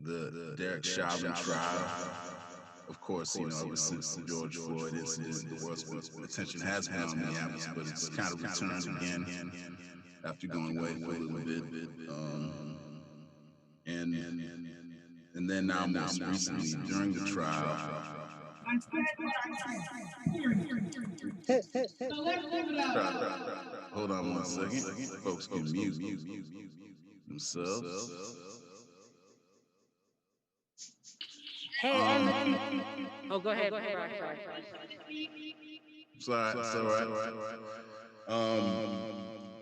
the Derek Chauvin trial. Of course, you know, ever since the George Floyd incident, the world's attention has been on Minneapolis, but it's kind of returned again after going away for a little bit. And then now most recently during the trial. Hold on one second. Folks can mute themselves. Hey, oh, go ahead. Sorry.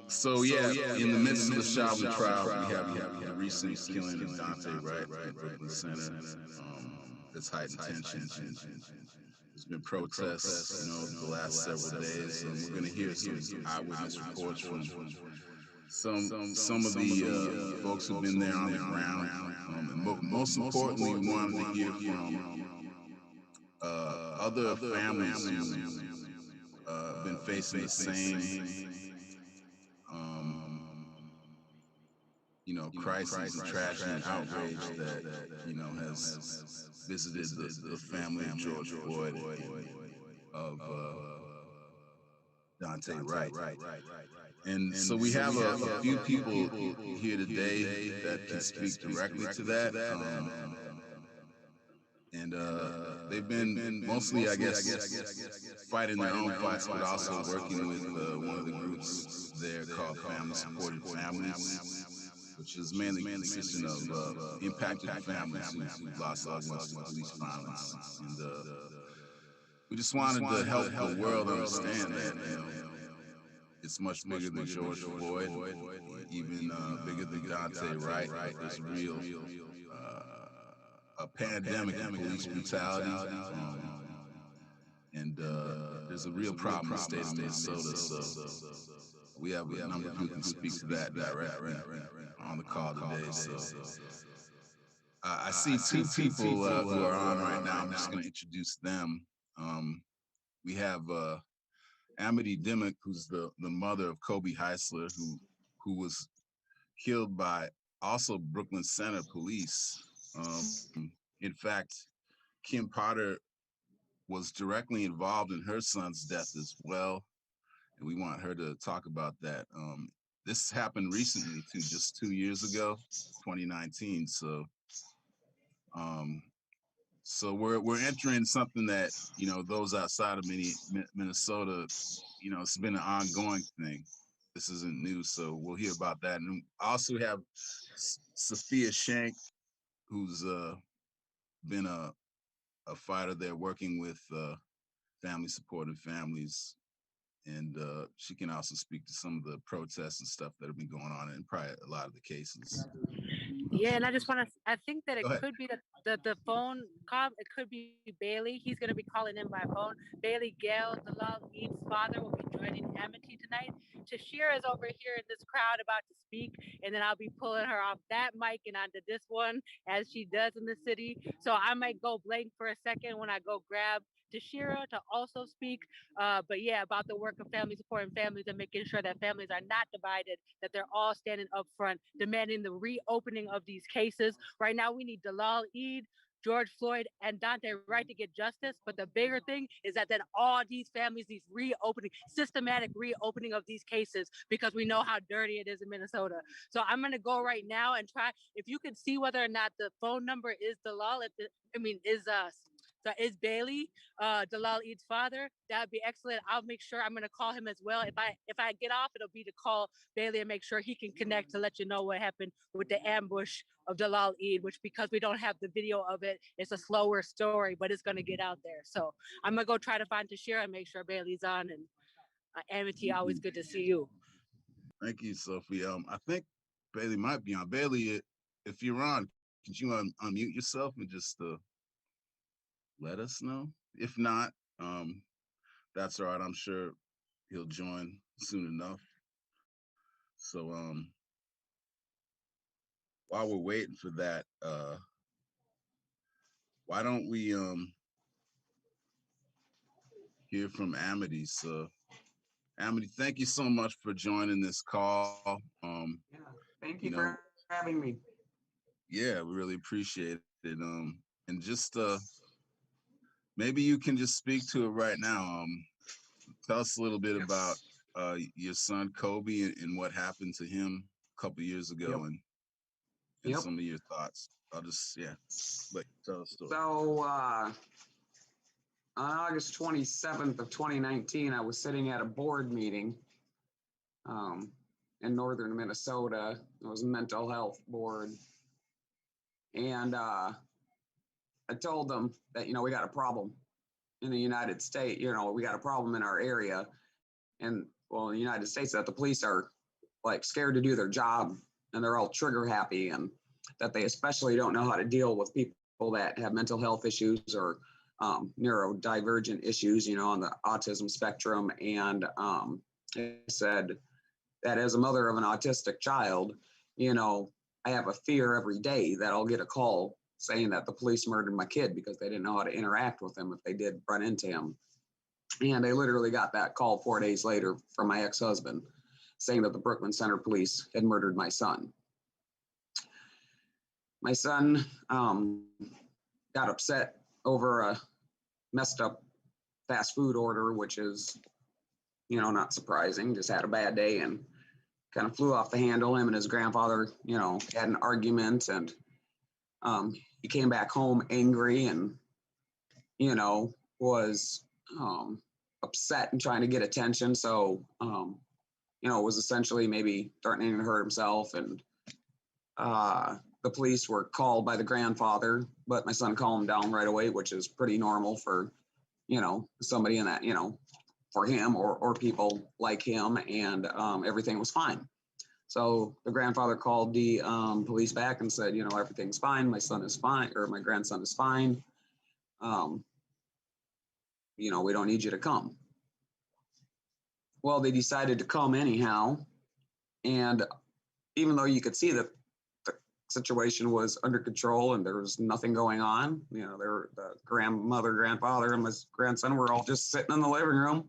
So yeah, in the midst of the Chauvin trial, we have the recent killing of Daunte Wright at Brooklyn Center. It's heightened tension. There's been protests, you know, over the last several days. We're going to hear some eyewitness reports from some of the folks who've been there on the ground. And most importantly, we wanted to hear from other families who've been facing the same you know, crises and tragedy and outrage that, you know, has visited the family of George Floyd and of Daunte Wright. And so we have a few people here today that can speak directly to that. And they've been mostly, I guess, fighting their own fights, but also working with one of the groups there called Family Supported Families, which is mainly consisting of impacted families who've lost loved ones to police violence. And we just wanted to help the world understand that, you know, it's much bigger than George Floyd, even bigger than Daunte Wright. There's real a pandemic of police brutality, and there's a real problem in the state of Minnesota. So we have a number of people who can speak to that directly on the call today. So I see two people who are on right now. I'm just going to introduce them. We have Kobe Dimock, who's the mother of Kobe Heisler, who was killed by also Brooklyn Center police. In fact, Kim Potter was directly involved in her son's death as well, and we want her to talk about that. This happened recently, too, just 2 years ago, 2019. So we're entering something that, you know, those outside of Minnesota, you know, it's been an ongoing thing. This isn't new, so we'll hear about that. And I also have Sophia Shank, who's been a fighter there working with Family Supported Families, and she can also speak to some of the protests and stuff that have been going on in probably a lot of the cases. Yeah, and I just want to, I think that it could be the phone call. It could be Bailey. He's going to be calling in by phone. Bailey Gale, Dalal Eid's father, will be joining Amity tonight. Tashira is over here in this crowd about to speak, and then I'll be pulling her off that mic and onto this one, as she does in the city. So I might go blank for a second when I go grab Tashira to also speak. But yeah, about the work of Family Supporting Families and making sure that families are not divided, that they're all standing up front, demanding the reopening of these cases. Right now, we need Dalal Eid, George Floyd, and Daunte Wright to get justice. But the bigger thing is that then all these families, these reopening, systematic reopening of these cases, because we know how dirty it is in Minnesota. So I'm going to go right now and try, if you can see whether or not the phone number is Dalal, is Bailey, Dalal Eid's father. That'd be excellent. I'll make sure I'm gonna call him as well. If I get off, it'll be to call Bailey and make sure he can connect to let you know what happened with the ambush of Dalal Eid, which, because we don't have the video of it, it's a slower story, but it's gonna get out there. So I'm gonna go try to find Tashira and make sure Bailey's on. And Amity, always good to see you. Thank you, Sophie. I think Bailey might be on. Bailey, if you're on, could you unmute yourself and just let us know? If not, that's all right. I'm sure he'll join soon enough. So while we're waiting for that, why don't we hear from Amity? So Amity, thank you so much for joining this call. Yeah, thank you for having me. Yeah, we really appreciate it. And just maybe you can just speak to it right now. Tell us a little bit about your son Kobe and what happened to him a couple years ago, Yep. and Yep. some of your thoughts. I'll just but tell a story. So on August 27th of 2019, I was sitting at a board meeting in northern Minnesota. It was a mental health board. And I told them that, we got a problem in the United States. We got a problem in our area. And well, in the United States, that the police are like scared to do their job, and they're all trigger happy, and that they especially don't know how to deal with people that have mental health issues or neurodivergent issues, on the autism spectrum. And I said that as a mother of an autistic child, I have a fear every day that I'll get a call saying that the police murdered my kid because they didn't know how to interact with him if they did run into him. And I literally got that call 4 days later from my ex-husband saying that the Brooklyn Center police had murdered my son. My son got upset over a messed up fast food order, which is, not surprising, just had a bad day and kind of flew off the handle. Him and his grandfather, had an argument, and he came back home angry and, was upset and trying to get attention. So, was essentially maybe threatening to hurt himself. And the police were called by the grandfather, but my son calmed him down right away, which is pretty normal for, somebody in that, for him or people like him. And everything was fine. So the grandfather called the police back and said, everything's fine. My son is fine, or my grandson is fine. We don't need you to come. Well, they decided to come anyhow. And even though you could see that the situation was under control and there was nothing going on, the grandmother, grandfather, and my grandson were all just sitting in the living room.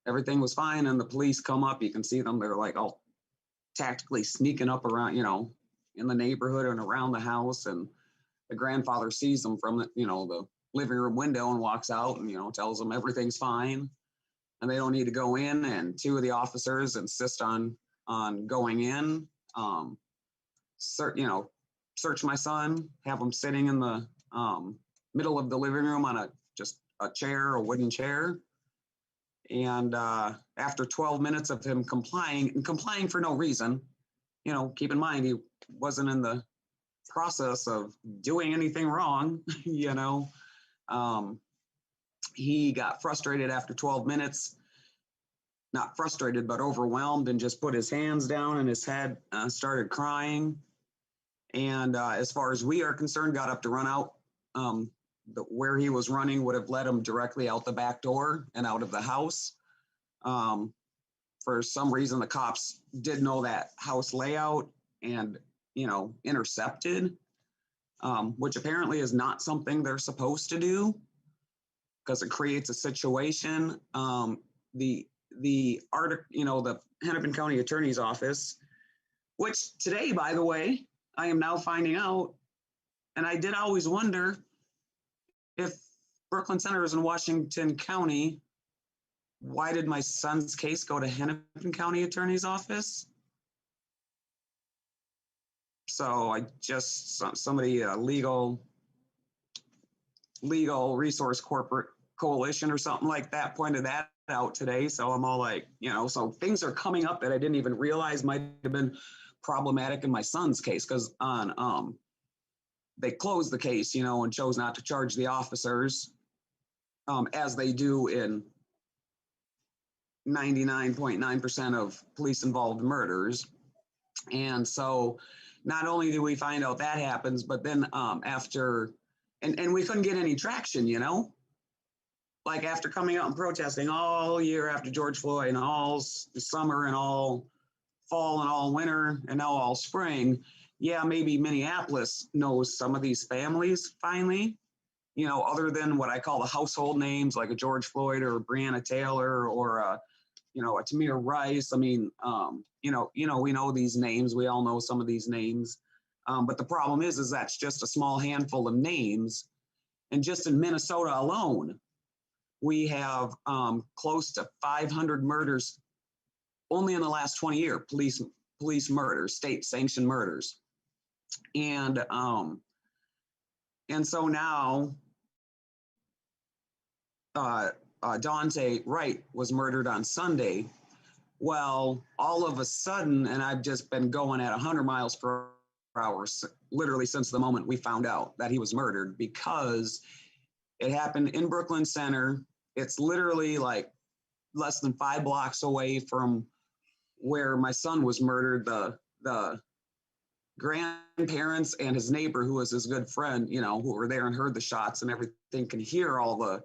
Everything was fine. And the police come up, you can see them, they're like all tactically sneaking up around, in the neighborhood and around the house. And the grandfather sees them from the, the living room window and walks out and, tells them everything's fine and they don't need to go in. And two of the officers insist on going in, search my son, have him sitting in the middle of the living room on a wooden chair. And after 12 minutes of him complying for no reason, keep in mind, he wasn't in the process of doing anything wrong, he got frustrated after 12 minutes, not frustrated, but overwhelmed, and just put his hands down and his head, started crying. And as far as we are concerned, got up to run out. Where he was running would have led him directly out the back door and out of the house. For some reason, the cops did know that house layout and, intercepted, which apparently is not something they're supposed to do because it creates a situation. The article, the Hennepin County Attorney's Office, which today, by the way, I am now finding out, and I did always wonder if Brooklyn Center is in Washington County, why did my son's case go to Hennepin County Attorney's Office? So I just, somebody, legal resource corporate coalition or something like that pointed that out today. So I'm all like, so things are coming up that I didn't even realize might have been problematic in my son's case, because they closed the case, and chose not to charge the officers, as they do in 99.9% of police-involved murders. And so not only do we find out that happens, but then after, and we couldn't get any traction, like after coming out and protesting all year after George Floyd and all summer and all fall and all winter and now all spring. Yeah, maybe Minneapolis knows some of these families finally, other than what I call the household names like a George Floyd or a Breonna Taylor or a Tamir Rice. I mean, we know these names. We all know some of these names. But the problem is that's just a small handful of names. And just in Minnesota alone, we have close to 500 murders only in the last 20 years, police murders, state-sanctioned murders. And so now Daunte Wright was murdered on Sunday. Well, all of a sudden, and I've just been going at 100 miles per hour, literally since the moment we found out that he was murdered, because it happened in Brooklyn Center. It's literally like less than 5 blocks away from where my son was murdered. The grandparents and his neighbor, who was his good friend, you know, who were there and heard the shots and everything, can hear all the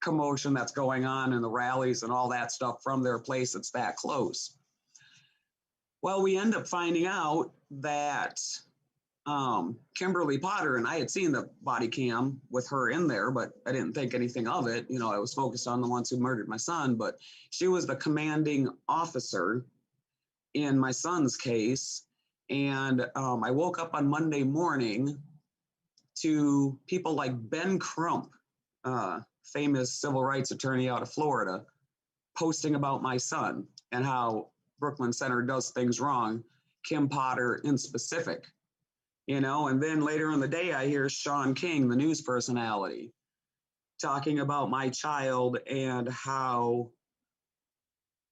commotion that's going on and the rallies and all that stuff from their place. It's that close. Well, we end up finding out that Kimberly Potter, and I had seen the body cam with her in there, but I didn't think anything of it. You know, I was focused on the ones who murdered my son, but she was the commanding officer in my son's case. And I woke up on Monday morning to people like Ben Crump, famous civil rights attorney out of Florida, posting about my son and how Brooklyn Center does things wrong, Kim Potter in specific, you know. And then later in the day, I hear Sean King, the news personality, talking about my child and how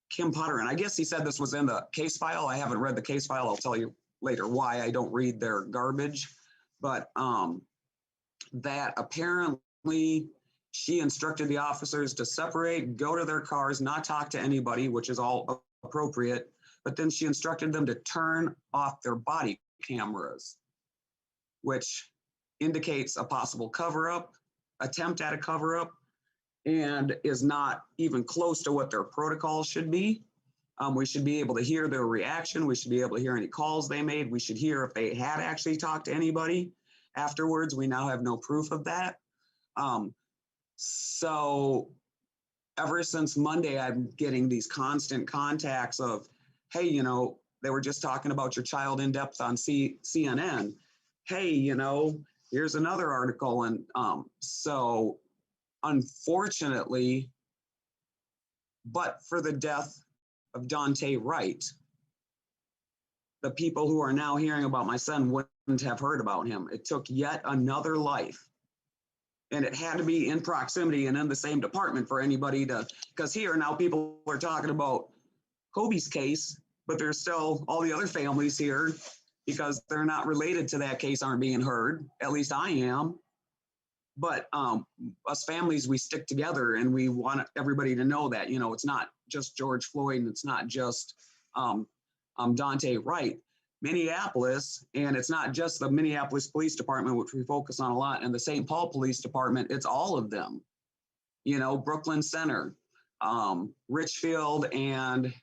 Kim Potter, and I guess he said this was in the case file. I haven't read the case file. I'll tell you later why I don't read their garbage, but that apparently she instructed the officers to separate, go to their cars, not talk to anybody, which is all appropriate. But then she instructed them to turn off their body cameras, which indicates a possible cover-up, attempt at a cover-up, and is not even close to what their protocol should be. We should be able to hear their reaction. We should be able to hear any calls they made. We should hear if they had actually talked to anybody afterwards. We now have no proof of that. So ever since Monday, I'm getting these constant contacts of, hey, you know, they were just talking about your child in depth on CNN. Hey, you know, here's another article. And so unfortunately, but for the death of Daunte Wright, the people who are now hearing about my son wouldn't have heard about him. It took yet another life. And it had to be in proximity and in the same department for anybody to, because here now people are talking about Kobe's case, but there's still all the other families here because they're not related to that case aren't being heard. At least I am. But us families, we stick together and we want everybody to know that, you know, it's not just George Floyd and it's not just Daunte Wright. Minneapolis, and it's not just the Minneapolis Police Department, which we focus on a lot, and the St. Paul Police Department, it's all of them. You know, Brooklyn Center, Richfield, and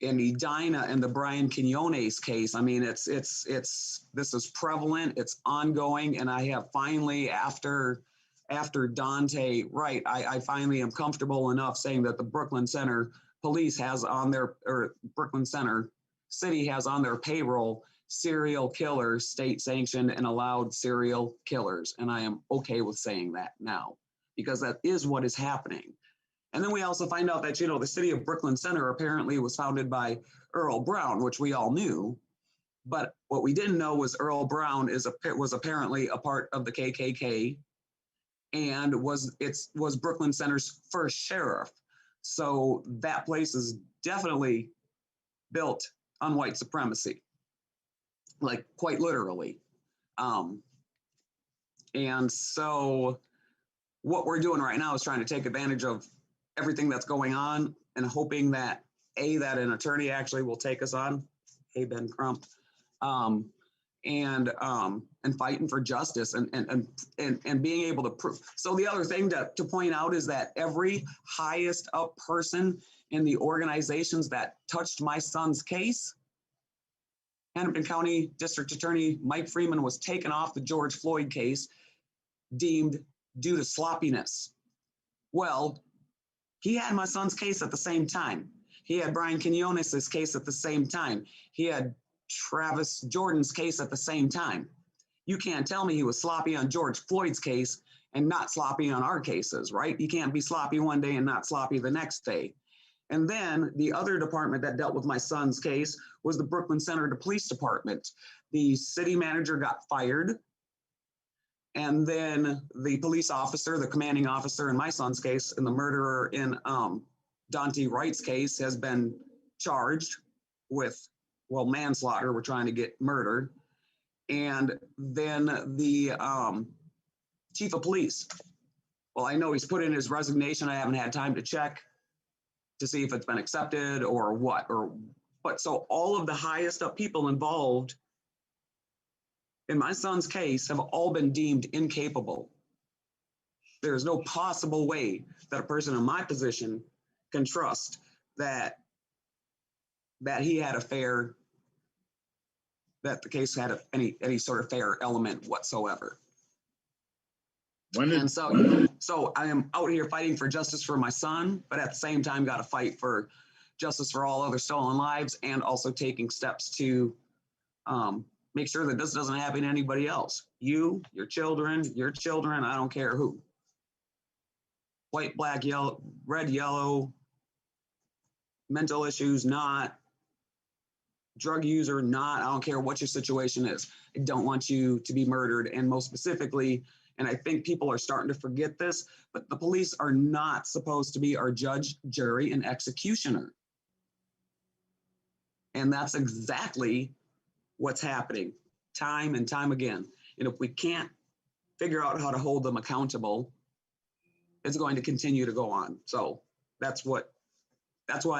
Edina and the Brian Quinones case. I mean, this is prevalent, it's ongoing, and I have finally, after Daunte Wright, I finally am comfortable enough saying that the Brooklyn Center Police has on their, or Brooklyn Center City has on their payroll serial killers, state sanctioned and allowed serial killers. And I am okay with saying that now because that is what is happening. And then we also find out that, you know, the city of Brooklyn Center apparently was founded by Earl Brown, which we all knew. But what we didn't know was Earl Brown was apparently a part of the KKK and was Brooklyn Center's first sheriff. So that place is definitely built on white supremacy, like quite literally. And so what we're doing right now is trying to take advantage of everything that's going on and hoping that that an attorney actually will take us on. Hey, Ben Crump. And fighting for justice and being able to prove. So the other thing to point out is that every highest up person in the organizations that touched my son's case, Hennepin County District Attorney Mike Freeman was taken off the George Floyd case, deemed due to sloppiness. Well, he had my son's case at the same time. He had Brian Quinones' case at the same time. He had Travis Jordan's case at the same time. You can't tell me he was sloppy on George Floyd's case and not sloppy on our cases, right? You can't be sloppy one day and not sloppy the next day. And then the other department that dealt with my son's case was the Brooklyn Center Police Department. The city manager got fired. And then the police officer, the commanding officer in my son's case, and the murderer in Daunte Wright's case has been charged with, well, manslaughter. We're trying to get murdered. And then the chief of police. Well, I know he's put in his resignation. I haven't had time to check to see if it's been accepted or what. But so all of the highest up people involved in my son's case have all been deemed incapable. There is no possible way that a person in my position can trust that he had a fair, that the case had any sort of fair element whatsoever. And so I am out here fighting for justice for my son, but at the same time got to fight for justice for all other stolen lives, and also taking steps to make sure that this doesn't happen to anybody else. You, your children, I don't care who. White, black, yellow, red, yellow, mental issues, not, drug user, not, I don't care what your situation is. I don't want you to be murdered. And most specifically, and I think people are starting to forget this, but the police are not supposed to be our judge, jury, and executioner. And that's exactly what's happening time and time again. And if we can't figure out how to hold them accountable, it's going to continue to go on. So that's why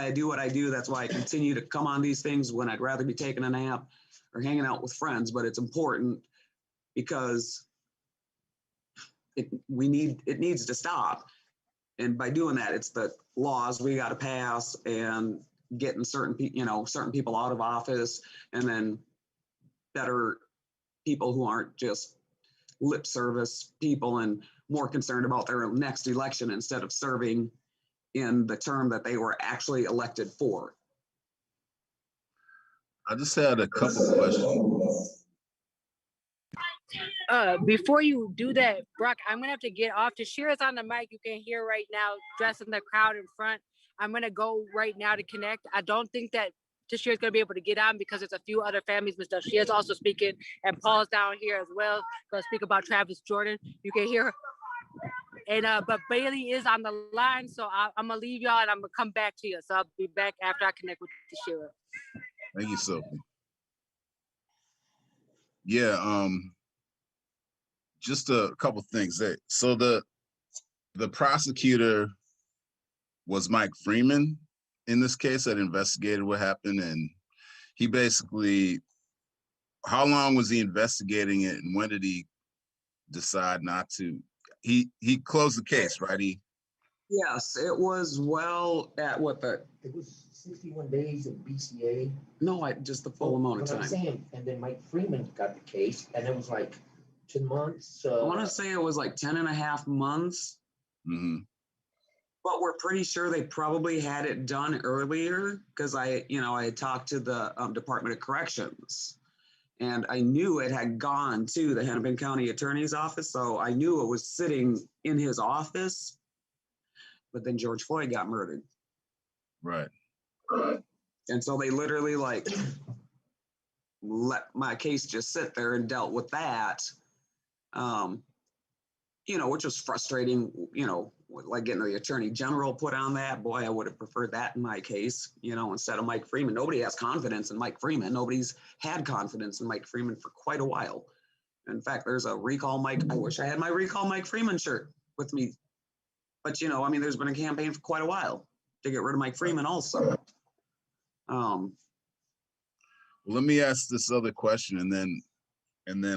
I do what I do. That's why I continue to come on these things when I'd rather be taking a nap or hanging out with friends. But it's important because it needs to stop. And by doing that, it's the laws we got to pass and getting certain people out of office, and then better people who aren't just lip service people and more concerned about their next election instead of serving in the term that they were actually elected for. I just had a couple questions. Before you do that, Brock, I'm gonna have to get off. Tashira's on the mic. You can hear right now, dressing the crowd in front. I'm gonna go right now to connect. I don't think that Tashira's gonna be able to get on because there's a few other families and stuff. She is also speaking, and Paul's down here as well. Gonna speak about Travis Jordan. You can hear her. And but Bailey is on the line, so I'm gonna leave y'all and I'm gonna come back to you. So I'll be back after I connect with Tashira. Thank you, Sophie. Yeah, just a couple things. So the prosecutor was Mike Freeman in this case that investigated what happened, and he basically, how long was he investigating it, and when did he decide not to? He closed the case, right? Yes, it was at what it was 61 days of BCA. No, just the full amount of time. I'm saying, and then Mike Freeman got the case, and it was like 10 months. I want to say it was like 10 and a half months. Mm-hmm. But we're pretty sure they probably had it done earlier because I had talked to the Department of Corrections, and I knew it had gone to the Hennepin County Attorney's Office, so I knew it was sitting in his office. But then George Floyd got murdered. Right. And so they literally let my case just sit there and dealt with that, which was frustrating, like getting the Attorney General put on that. Boy, I would have preferred that in my case, instead of Mike Freeman. Nobody has confidence in Mike Freeman. Nobody's had confidence in Mike Freeman for quite a while. In fact, there's a Recall Mike. I wish I had my Recall Mike Freeman shirt with me. But, there's been a campaign for quite a while to get rid of Mike Freeman also. Well, let me ask this other question, and then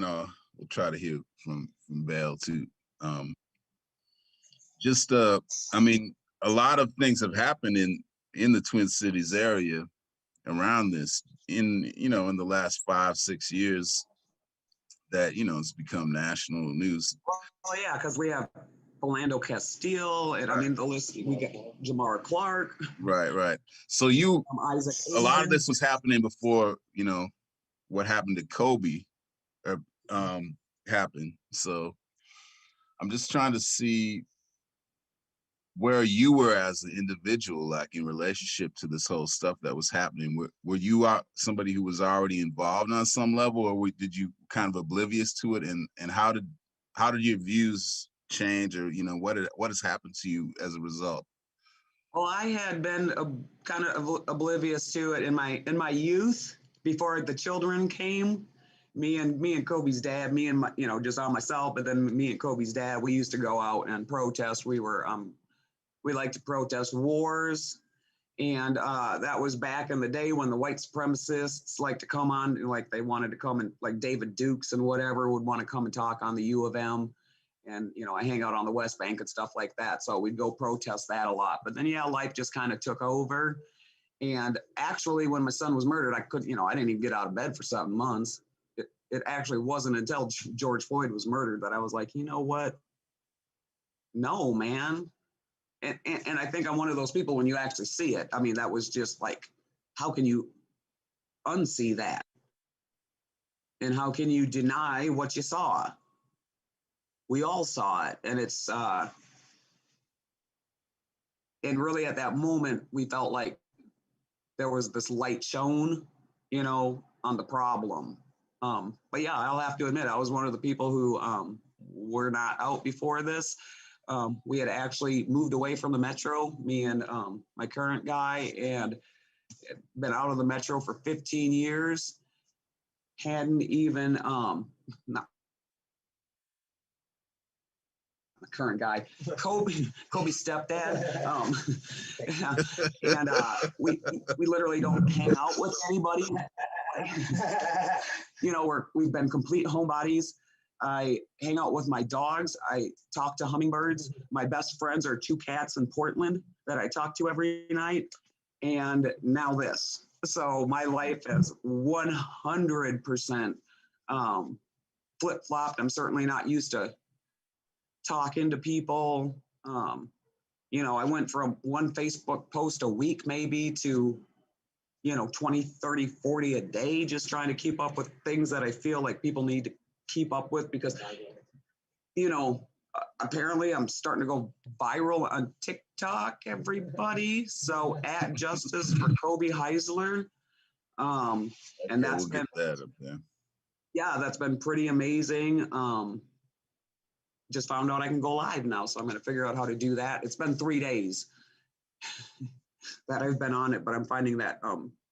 we'll try to hear from Bale too. A lot of things have happened in the Twin Cities area around this in the last 5-6 years that it's become national news. Well, yeah, because we have Philando Castile, and the list, we got Jamar Clark. Right. So a lot of this was happening before, what happened to Kobe happened. So I'm just trying to see where you were as an individual, like in relationship to this whole stuff that was happening. Were you somebody who was already involved on some level, or did you kind of oblivious to it? And how did your views change, or what has happened to you as a result? Well, I had been kind of oblivious to it in my youth before the children came. Me and Kobe's dad, me and my, just on myself, but then me and Kobe's dad, we used to go out and protest. We like to protest wars. And that was back in the day when the white supremacists like to come on, and like they wanted to come, and like David Dukes and whatever would want to come and talk on the U of M. And, I hang out on the West Bank and stuff like that. So we'd go protest that a lot. But then, life just kind of took over. And actually, when my son was murdered, I didn't even get out of bed for 7 months. It actually wasn't until George Floyd was murdered that I was like, you know what? No, man. And I think I'm one of those people, when you actually see it, I mean, that was just like, how can you unsee that? And how can you deny what you saw? We all saw it. And it's, and really at that moment, we felt like there was this light shone, on the problem. But yeah, I'll have to admit, I was one of the people who were not out before this. We had actually moved away from the metro, me and my current guy, and been out of the metro for 15 years. Hadn't even, not the current guy, Kobe's stepdad. And we literally don't hang out with anybody. We've been complete homebodies. I hang out with my dogs. I talk to hummingbirds. My best friends are 2 cats in Portland that I talk to every night. And now this. So my life is 100% flip-flopped. I'm certainly not used to talking to people. I went from one Facebook post a week maybe to 20, 30, 40 a day, just trying to keep up with things that I feel like people need to keep up with, because apparently I'm starting to go viral on TikTok, everybody. So at Justice for Kobe Heisler. And that's we'll been get that up there. Yeah, that's been pretty amazing. Just found out I can go live now, so I'm going to figure out how to do that. It's been 3 days that I've been on it, but I'm finding that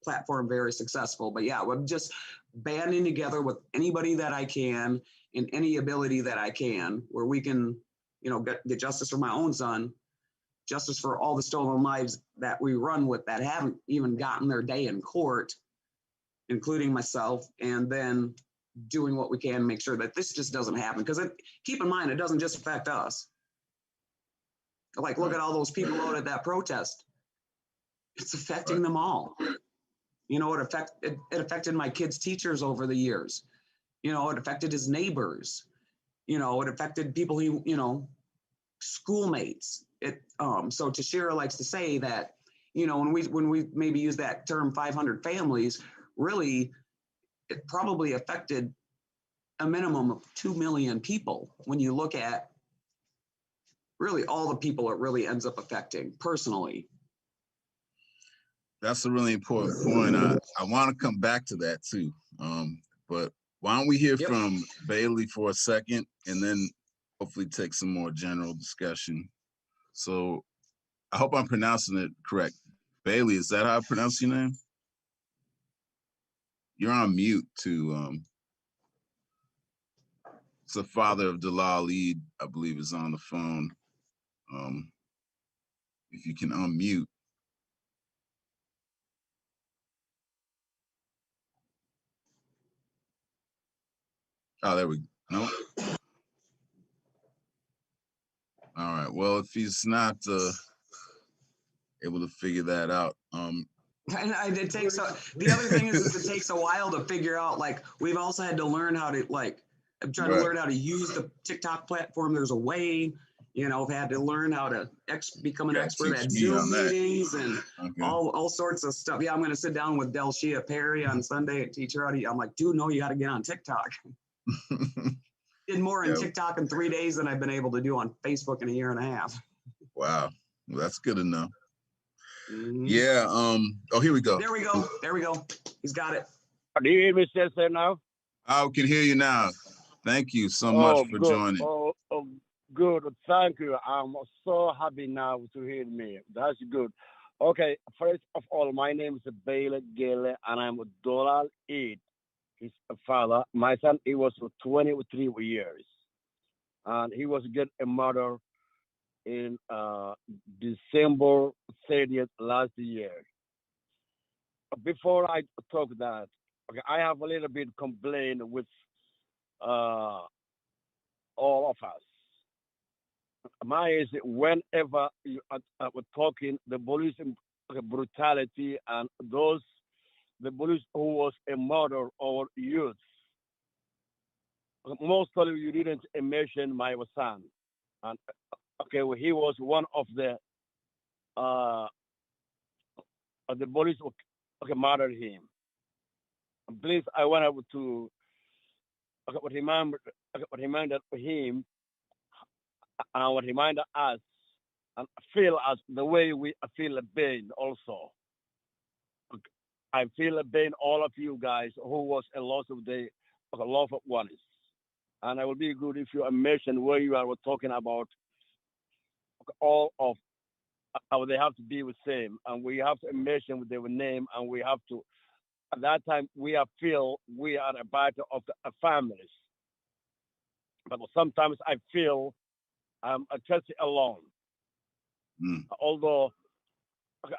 platform very successful. But yeah, I'm just banding together with anybody that I can in any ability that I can, where we can, get justice for my own son, justice for all the stolen lives that we run with that haven't even gotten their day in court, including myself, and then doing what we can to make sure that this just doesn't happen. Because keep in mind, it doesn't just affect us. Like, look at all those people out at that protest. It's affecting them all. It affected my kids' teachers over the years. It affected his neighbors. It affected people schoolmates. So Tashira likes to say that, when we maybe use that term 500 families, really, it probably affected a minimum of 2 million people when you look at really all the people it really ends up affecting personally. That's a really important point. I want to come back to that too. But why don't we hear from Bailey for a second, and then hopefully take some more general discussion. So I hope I'm pronouncing it correct. Bailey, is that how I pronounce your name? You're on mute too. It's the father of Dalal Eid, I believe, is on the phone. If you can unmute. Oh, there we go. Nope. All right. Well, if he's not able to figure that out. It takes the other thing is it takes a while to figure out. Like, we've also had to learn how to I'm trying to learn how to use the TikTok platform. There's a way, You know, I've had to learn how to become an expert at teach me on Zoom that. meetings and Okay. all sorts of stuff. Yeah, I'm going to sit down with Delshia Perry on Sunday and teach her how to. I'm like, dude, no, you got to get on TikTok. Did more on TikTok in 3 days than I've been able to do on Facebook in a year and a half. Wow, well, that's good enough. Mm-hmm. Yeah. Oh, here we go. There we go. There we go. He's got it. Do you hear me say now? I can hear you now. Thank you so much for joining. Oh, good. Thank you. I'm so happy now to hear me. That's good. Okay. First of all, my name is Bailey Gale, and I'm Donald Eid, his father. My son, he was 23 years, and he was get a murder in December 30th last year. Before I talk that, okay, I have a little bit complaint with all of us. Mine is whenever you are talking the police brutality and the police who was a murder or youth. Most of you didn't mention my son, and okay, well, he was one of the police who murdered him. Please, I want to remind him and remind us and feel as the way we feel pain also. I feel pain, all of you guys who was a loss of the loved ones. And it will be good if you mention where you are talking about all of they have to be the same. And we have to mention their name, and we have to, at that time, we feel we are a part of the families. But sometimes I feel I'm just alone. Although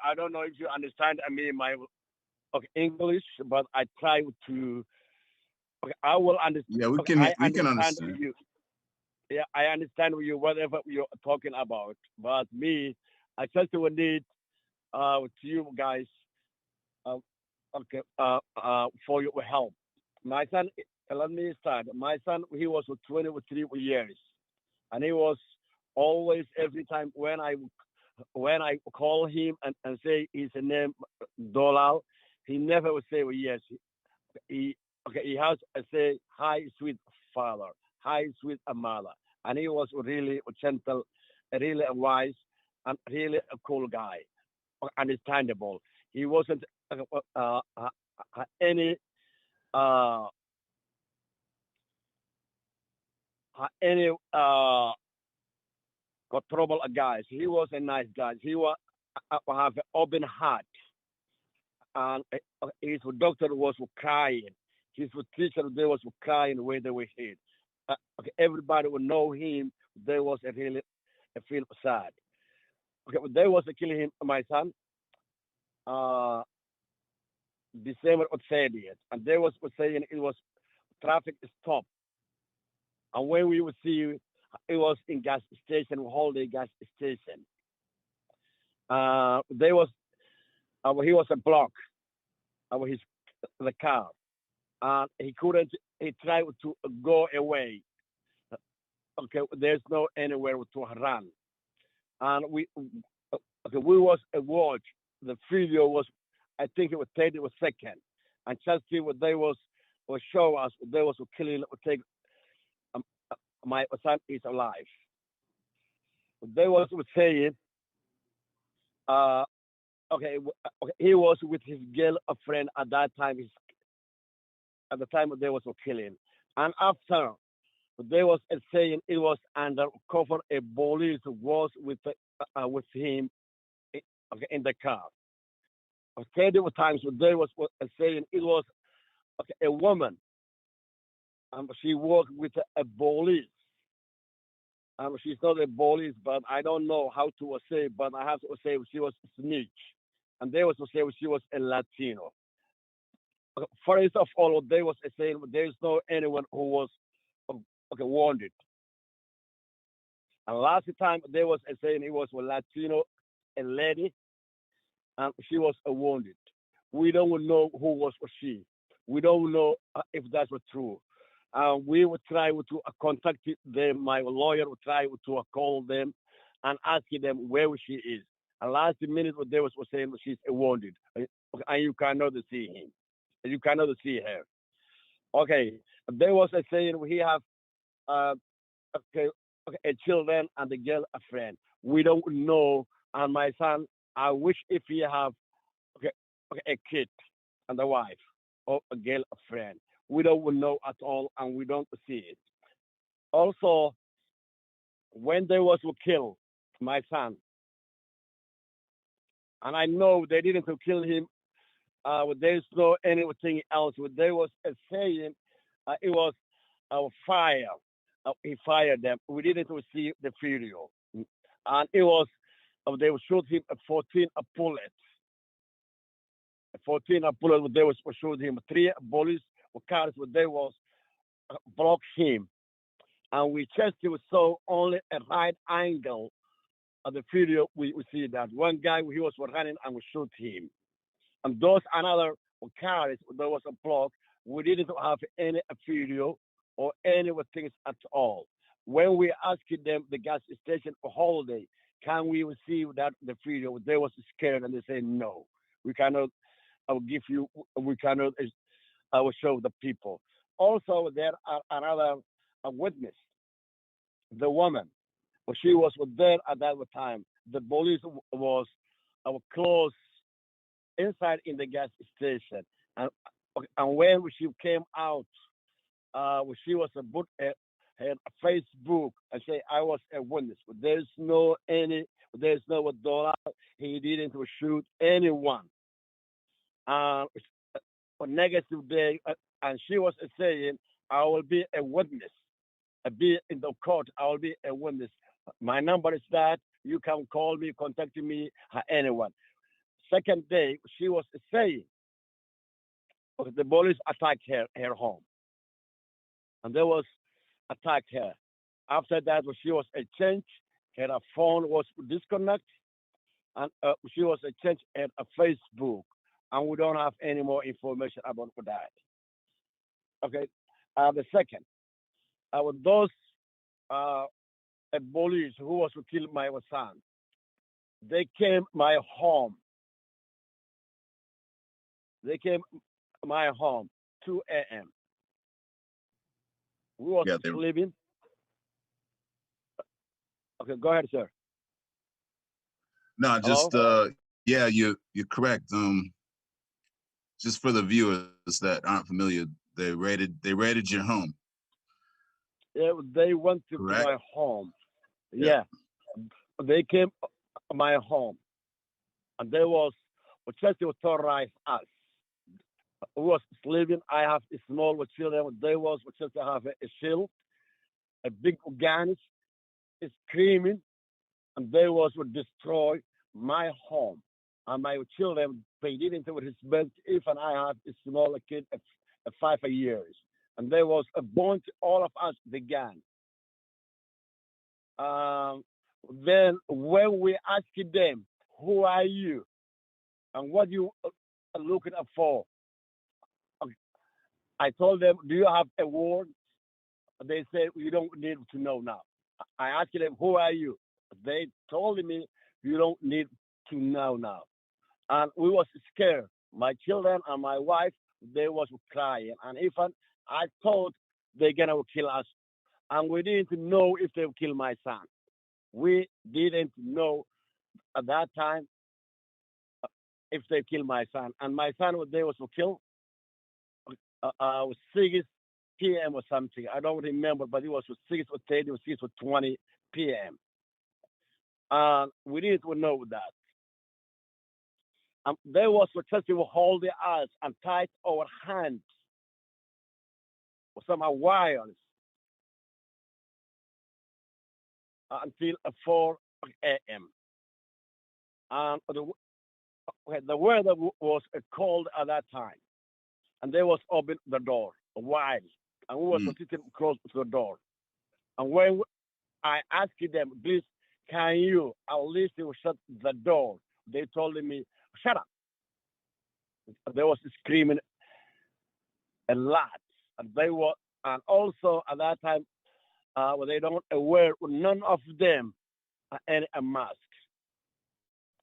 I don't know if you understand my English, but I try to. I will understand. Yeah, we can understand you. Yeah, I understand you whatever you're talking about. But me, I just will need to you guys for your help. My son, let me start. My son, he was 23 years, and he was always every time when I call him and say his name Dolal, he never would say yes. He has to say hi, sweet father, hi, sweet mother, and he was really gentle, really wise, and really a cool guy, understandable. He wasn't any trouble guys. He was a nice guy. He was have an open heart, and his doctor was crying. His teacher they was crying when they were hit. Everybody would know him. They was really feel sad. Okay, they was killing him, my son. December 30th, and they was saying it was traffic stop. And when we would see it was in gas station, Holiday gas station. There was he was a block his the car, and he couldn't. He tried to go away. Okay, there's no anywhere to run, and we was a watch. The video was, I think it was 30 seconds, and just see what they was show us. They was killing. Take my son is alive. They was saying, okay, he was with his girlfriend at that time. At the time they was killing, and after they was saying it was undercover. A police was with him in the car. 30 times they was saying it was a woman. She worked with a police. She's not a police, but I don't know how to say. But I have to say she was a snitch, and they was to say she was a Latino. First of all, they was saying there's no anyone who was wounded. And last time they was saying it was a Latino, a lady, and she was wounded. We don't know who was she. We don't know if that was true. We would try to contact them. My lawyer would try to call them and ask them where she is. And last minute, what they was saying she's wounded, and you cannot see him. You cannot see her. Okay, there was a saying we have uh, okay, a children and the girl a friend. We don't know. And my son, I wish if he have okay, a kid and a wife or a girl a friend. We don't know at all, and we don't see it. Also, when they was to kill my son, and I know they didn't to kill him. There's no anything else. There was a saying, it was fire. He fired them. We didn't receive the video, and it was they would shoot him 14 bullets. 14 bullets. They was shoot him 3 bullets. Cars. They was block him, and we tested saw only a right angle of the video. We see that one guy he was running and we shoot him, and those another cars. There was a block. We didn't have any video or any things at all. When we asked them, the gas station for holiday, can we receive that the video? They was scared and they said no, we cannot. I will give you. We cannot. I will show the people. Also, there are another a witness, the woman. She was there at that time. The police was close inside in the gas station, and when she came out, she was put her Facebook and say I was a witness. There's no dollar. He didn't shoot anyone. A negative day, and she was saying, I will be a witness. I be in the court. I will be a witness. My number is that. You can call me, contact me, anyone. Second day, she was saying, the police attacked her home. And they was attacked her. After that, she was a change. Her phone was disconnected. And she was a change at a Facebook. And we don't have any more information about that. Okay. The second, those police who was to kill my son, they came my home. They came my home 2 a.m. We was sleeping. Okay, go ahead, sir. No, just yeah, you're correct. Just for the viewers that aren't familiar, they raided your home. Yeah, they went to my home. Yeah. They came my home, and they was just to terrorize us. We was sleeping. I have a small children. They was just to have a shield, a big gun, screaming, and they was would destroy my home. And my children, they didn't respect even I have a small kid at 5 years. And they was a bunch, all of us began. Then when we asked them, who are you? And what you are looking for? I told them, do you have a word? They said, you don't need to know now. I asked them, who are you? They told me, you don't need to know now. And we was scared. My children and my wife, they was crying. And even I thought they're gonna kill us. And we didn't know if they would kill my son. We didn't know at that time if they kill my son. And my son, they was killed. Was 6 p.m. or something. I don't remember, but it was 6 or 30 or 6 or 20 p.m. And we didn't know that. They was successful holding us and tied our hands with some wires until 4 a.m. And the weather was cold at that time. And they was open the door wide. And we was sitting close to the door. And when I asked them, please, can you at least shut the door? They told me, shut up. They was screaming a lot. And they were And also at that time, when they don't wear none of them any a mask.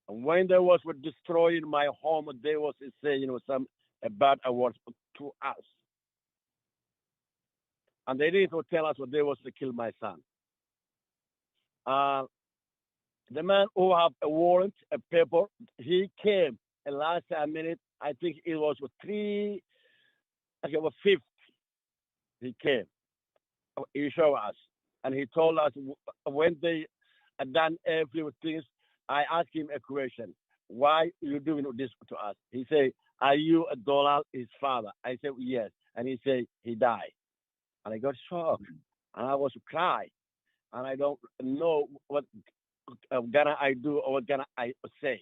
And when they was destroying my home, they was saying some bad words to us, and they didn't tell us what they was to kill my son. Uh, the man who have a warrant, a paper, he came and last minute. I think it was 3, okay, 50. He came. He showed us, and he told us when they had done everything. I asked him a question: why you doing this to us? He said, "Are you a Donald, his father?" I said, "Yes," and he said he died, and I got shocked, and I was cry, and I don't know what gonna I do or what gonna I say,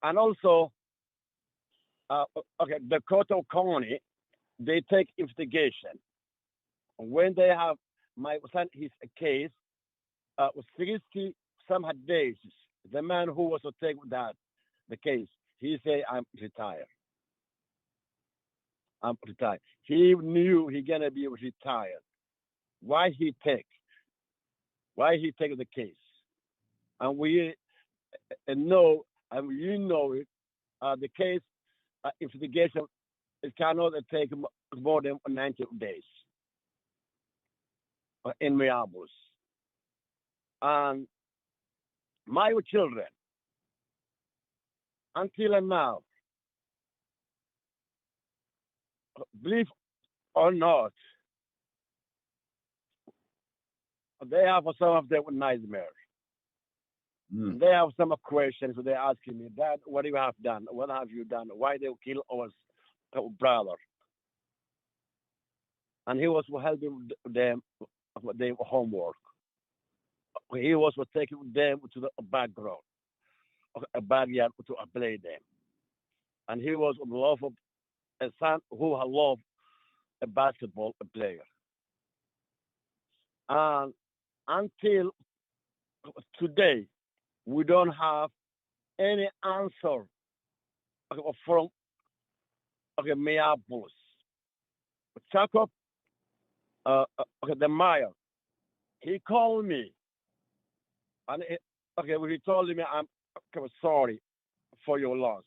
and also, okay, the Coto County, they take investigation when they have my son his case was 60 some days. The man who was to take that the case, he said, "I'm retired. I'm retired." He knew he gonna be retired. Why he take? Why he take the case? And we know, and you know it. The case investigation it cannot take more than 90 days in Minneapolis. And my children, until now, believe or not, they have some of them nightmares. Mm. They have some questions. They're asking me, "Dad, what do you have done? What have you done? Why they kill our brother?" And he was helping them with their homework. He was taking them to the background, a backyard to play them. And he was love of a son who loved a basketball player. And until today, we don't have any answer from Minneapolis. Jacob, the mayor, he called me and he told me, "I'm sorry for your loss."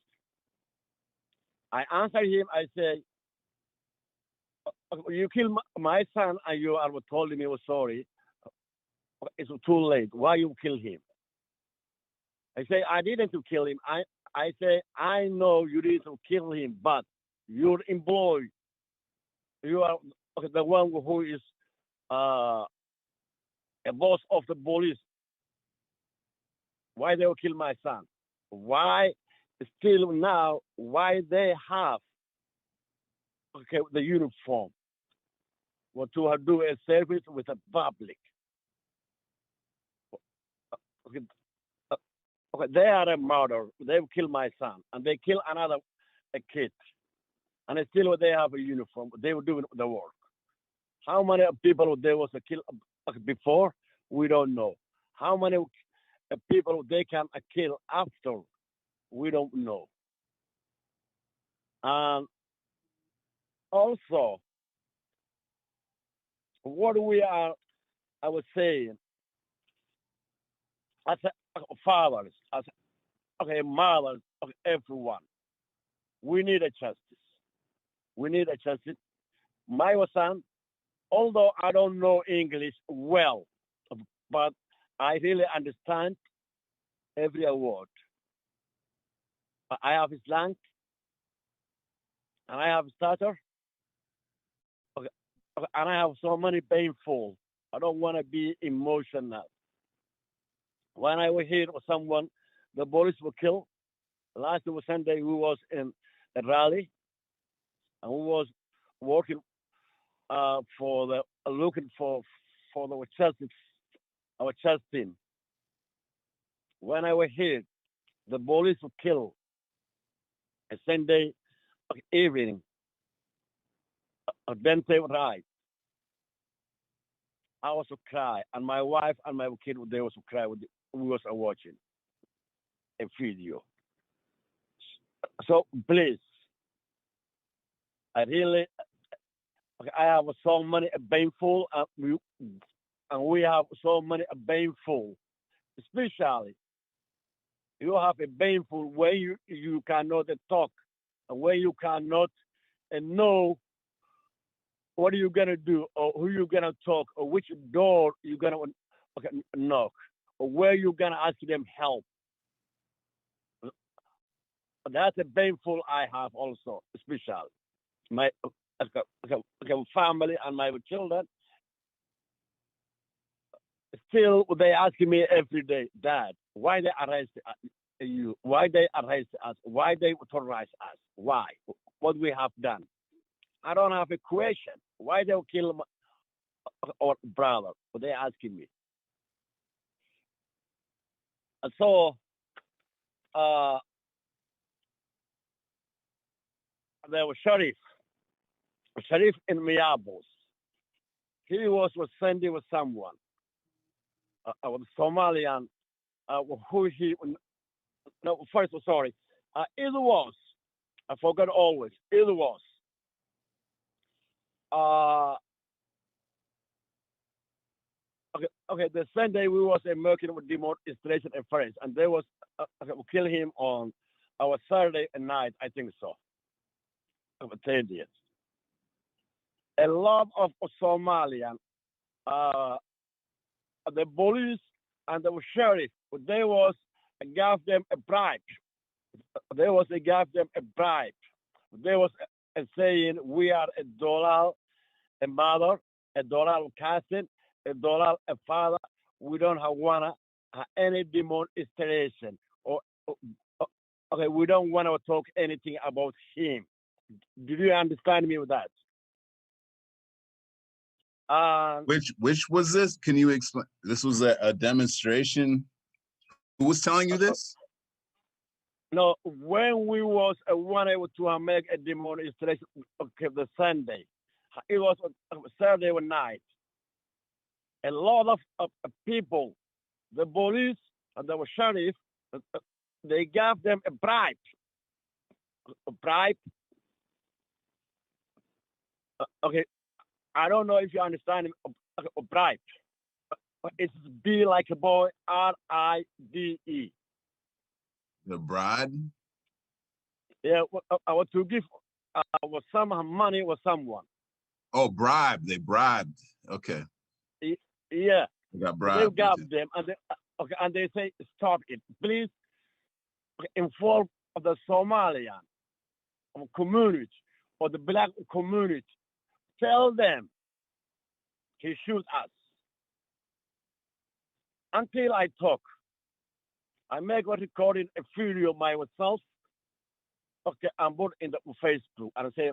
I answered him. I say, "You killed my son, and you are told me you're sorry. It's too late. Why you kill him?" I say, "I didn't to kill him. I say, I know you didn't kill him, but your employee, you are the one who is a boss of the police. Why they will kill my son? Why still now? Why they have the uniform? What to do a service with the public? Okay, they are a murder. They will kill my son, and they kill another a kid, and still they have a uniform. They were doing the work. How many people there was a kill before? We don't know. How many people they can kill after? We don't know. And also, what we are, I was saying, as fathers, as mothers of everyone, we need a justice. We need a justice. My son, although I don't know English well, but I really understand every word. I have slang and I have stutter, okay, and I have so many painful. I don't want to be emotional. When I was here with someone, the police were killed. Last Sunday, we was in a rally, and we was working for the looking for the justice, our church team. When I was here, the police were killed a Sunday evening. Daunte Wright. I was to cry, and my wife and my kid they was to cry. We was watching a video. So please, I really Okay, I have so many painful, and we have so many painful, especially you have a painful where you cannot talk, where you cannot know what are you gonna do, or who you gonna talk, or which door you gonna knock, or where you gonna ask them help. That's a painful I have also, especially my family and my children. Still, they asking me every day, Dad, why they arrest you? Why they arrest us? Why they terrorize us? Why? What we have done? I don't have a question. Why they kill our brother? They asking me. And so, there was Sheriff in Miyables. He was sending with someone, a Somalian, who he, no, first, sorry, it was, I forgot always, it was, okay, the Sunday we was working with demonstration at first, and they was, we kill him on our Saturday night, I think so, 30th. A lot of Somalian, the police and the sheriff, they was gave them a bribe. They was gave them a bribe. They was saying we are $1 a mother, $1 a cousin, $1 a father. We don't wanna any demonstration or okay. We don't want to talk anything about him. Did you understand me with that? Which was this? Can you explain? This was a demonstration. Who was telling you this? No, when we was wanted to make a demonstration, okay, the Sunday, it was Saturday night. A lot of people, the police and the sheriff, they gave them a bribe. A bribe. Okay, I don't know if you understand a bribe. It's B like a boy, RIDE. The bride? Yeah, I want to give some money with someone. Oh, bribe. They bribed. Okay. Yeah. They got bribed. They got them, and they say, stop it. Please inform the Somalian community or the black community. Tell them he shoot us. Until I talk, I make a recording a video myself. Okay, I'm put in the Facebook and say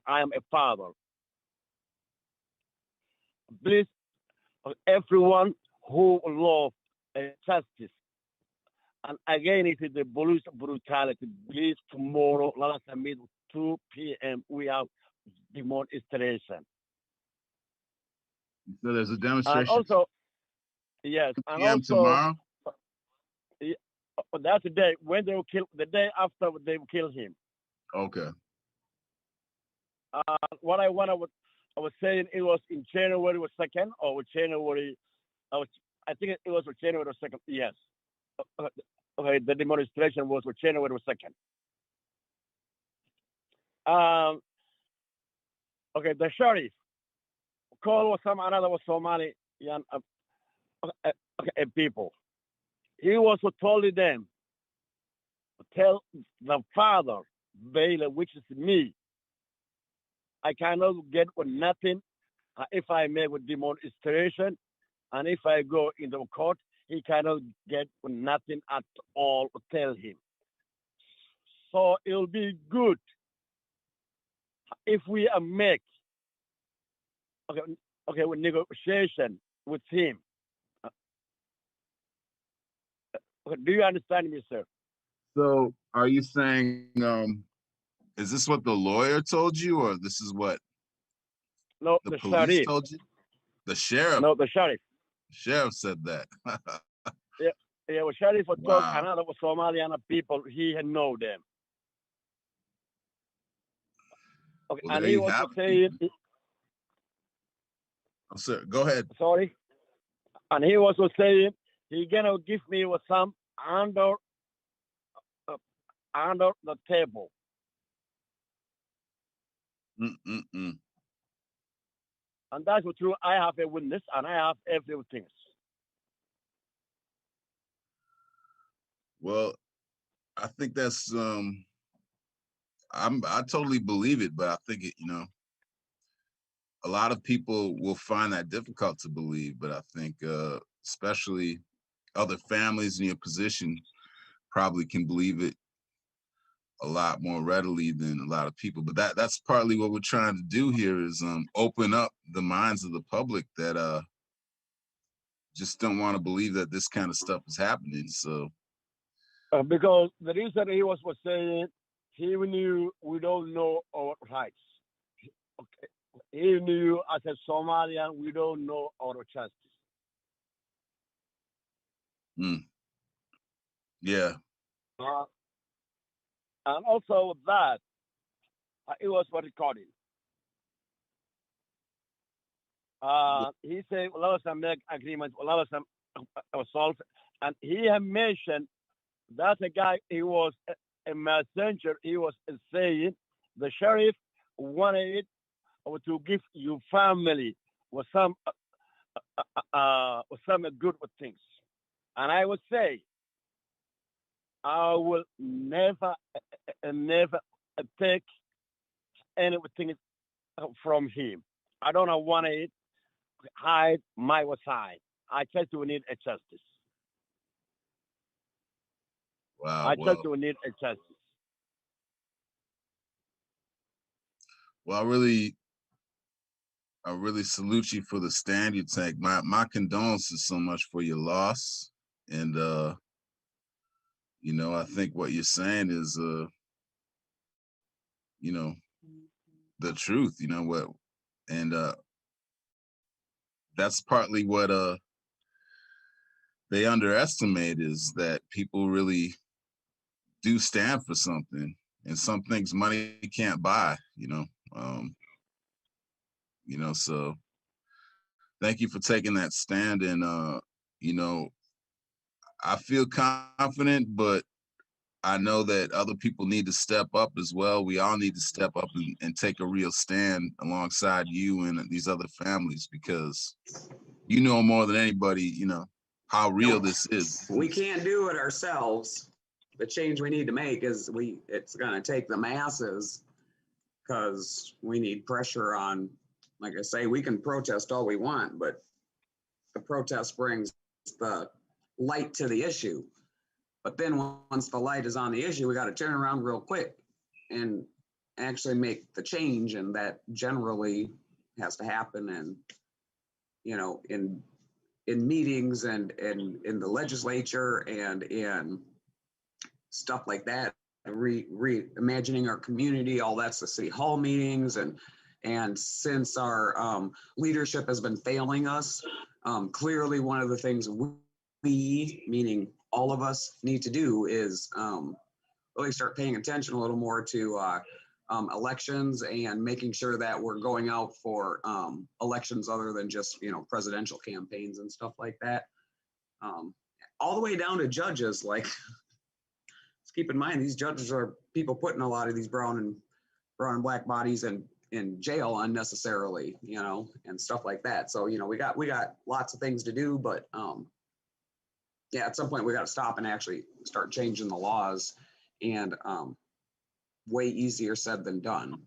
I am a father. Please, everyone who love justice and again it is the police brutality. Please tomorrow, let us meet 2 p.m. We have demonstration. So there's a demonstration. And also, yes, and also tomorrow. That's the day when they will kill. The day after they will kill him. Okay. What I was saying it was in January 2nd or January. I think it was January 2nd. Yes. Okay, the demonstration was January 2nd. Okay, the sheriff called some another Somali people. He was told them, tell the father, Bailey, which is me, I cannot get nothing if I make a demonstration, and if I go in the court, he cannot get nothing at all. Tell him. So it will be good if we make with negotiation with him. Do you understand me, sir? So are you saying, is this what the lawyer told you, or this is what the police sheriff told you? The sheriff? No, the sheriff. The sheriff said that. Yeah, well, sheriff told another Somalian people, he had know them. Okay, Well, and he was saying, Oh, sir, go ahead. Sorry. And he was saying he gonna give me some under under the table. Mm-mm-mm. And that's true. I have a witness and I have everything. Well, I think that's I totally believe it, but I think it, a lot of people will find that difficult to believe, but I think especially other families in your position probably can believe it a lot more readily than a lot of people. But that's partly what we're trying to do here is open up the minds of the public that just don't want to believe that this kind of stuff is happening. So Because the reason he was saying he knew we don't know our rights. Okay. He knew as a Somalian we don't know our justice. Yeah. And also that it was for recording. He said a lot of some make agreements, a lot of some assault, and he had mentioned that's a guy. He was a messenger. He was saying the sheriff wanted to give you family with some good things, and I would say I will never take anything from him. I don't want to hide my side. I just do need a justice. Wow. I just do need a justice. Well, I really salute you for the stand you take. My condolences so much for your loss. And I think what you're saying is the truth, what and that's partly what they underestimate is that people really do stand for something, and some things money can't buy, so thank you for taking that stand. And I feel confident, but I know that other people need to step up as well. We all need to step up and take a real stand alongside you and these other families, because you know more than anybody, how real this is. We can't do it ourselves. The change we need to make is it's going to take the masses, because we need pressure on. Like I say, we can protest all we want, but the protest brings the light to the issue. But then once the light is on the issue, we got to turn around real quick and actually make the change. And that generally has to happen. And, in meetings and in the legislature and in stuff like that, reimagining our community, all that's the city hall meetings. And since our leadership has been failing us, clearly one of the things we, meaning all of us, need to do is really start paying attention a little more to elections and making sure that we're going out for elections other than just, presidential campaigns and stuff like that. All the way down to judges. Like, let's keep in mind, these judges are people putting a lot of these brown and black bodies in jail unnecessarily, and stuff like that. So, we got lots of things to do, but yeah, at some point we got to stop and actually start changing the laws, and way easier said than done.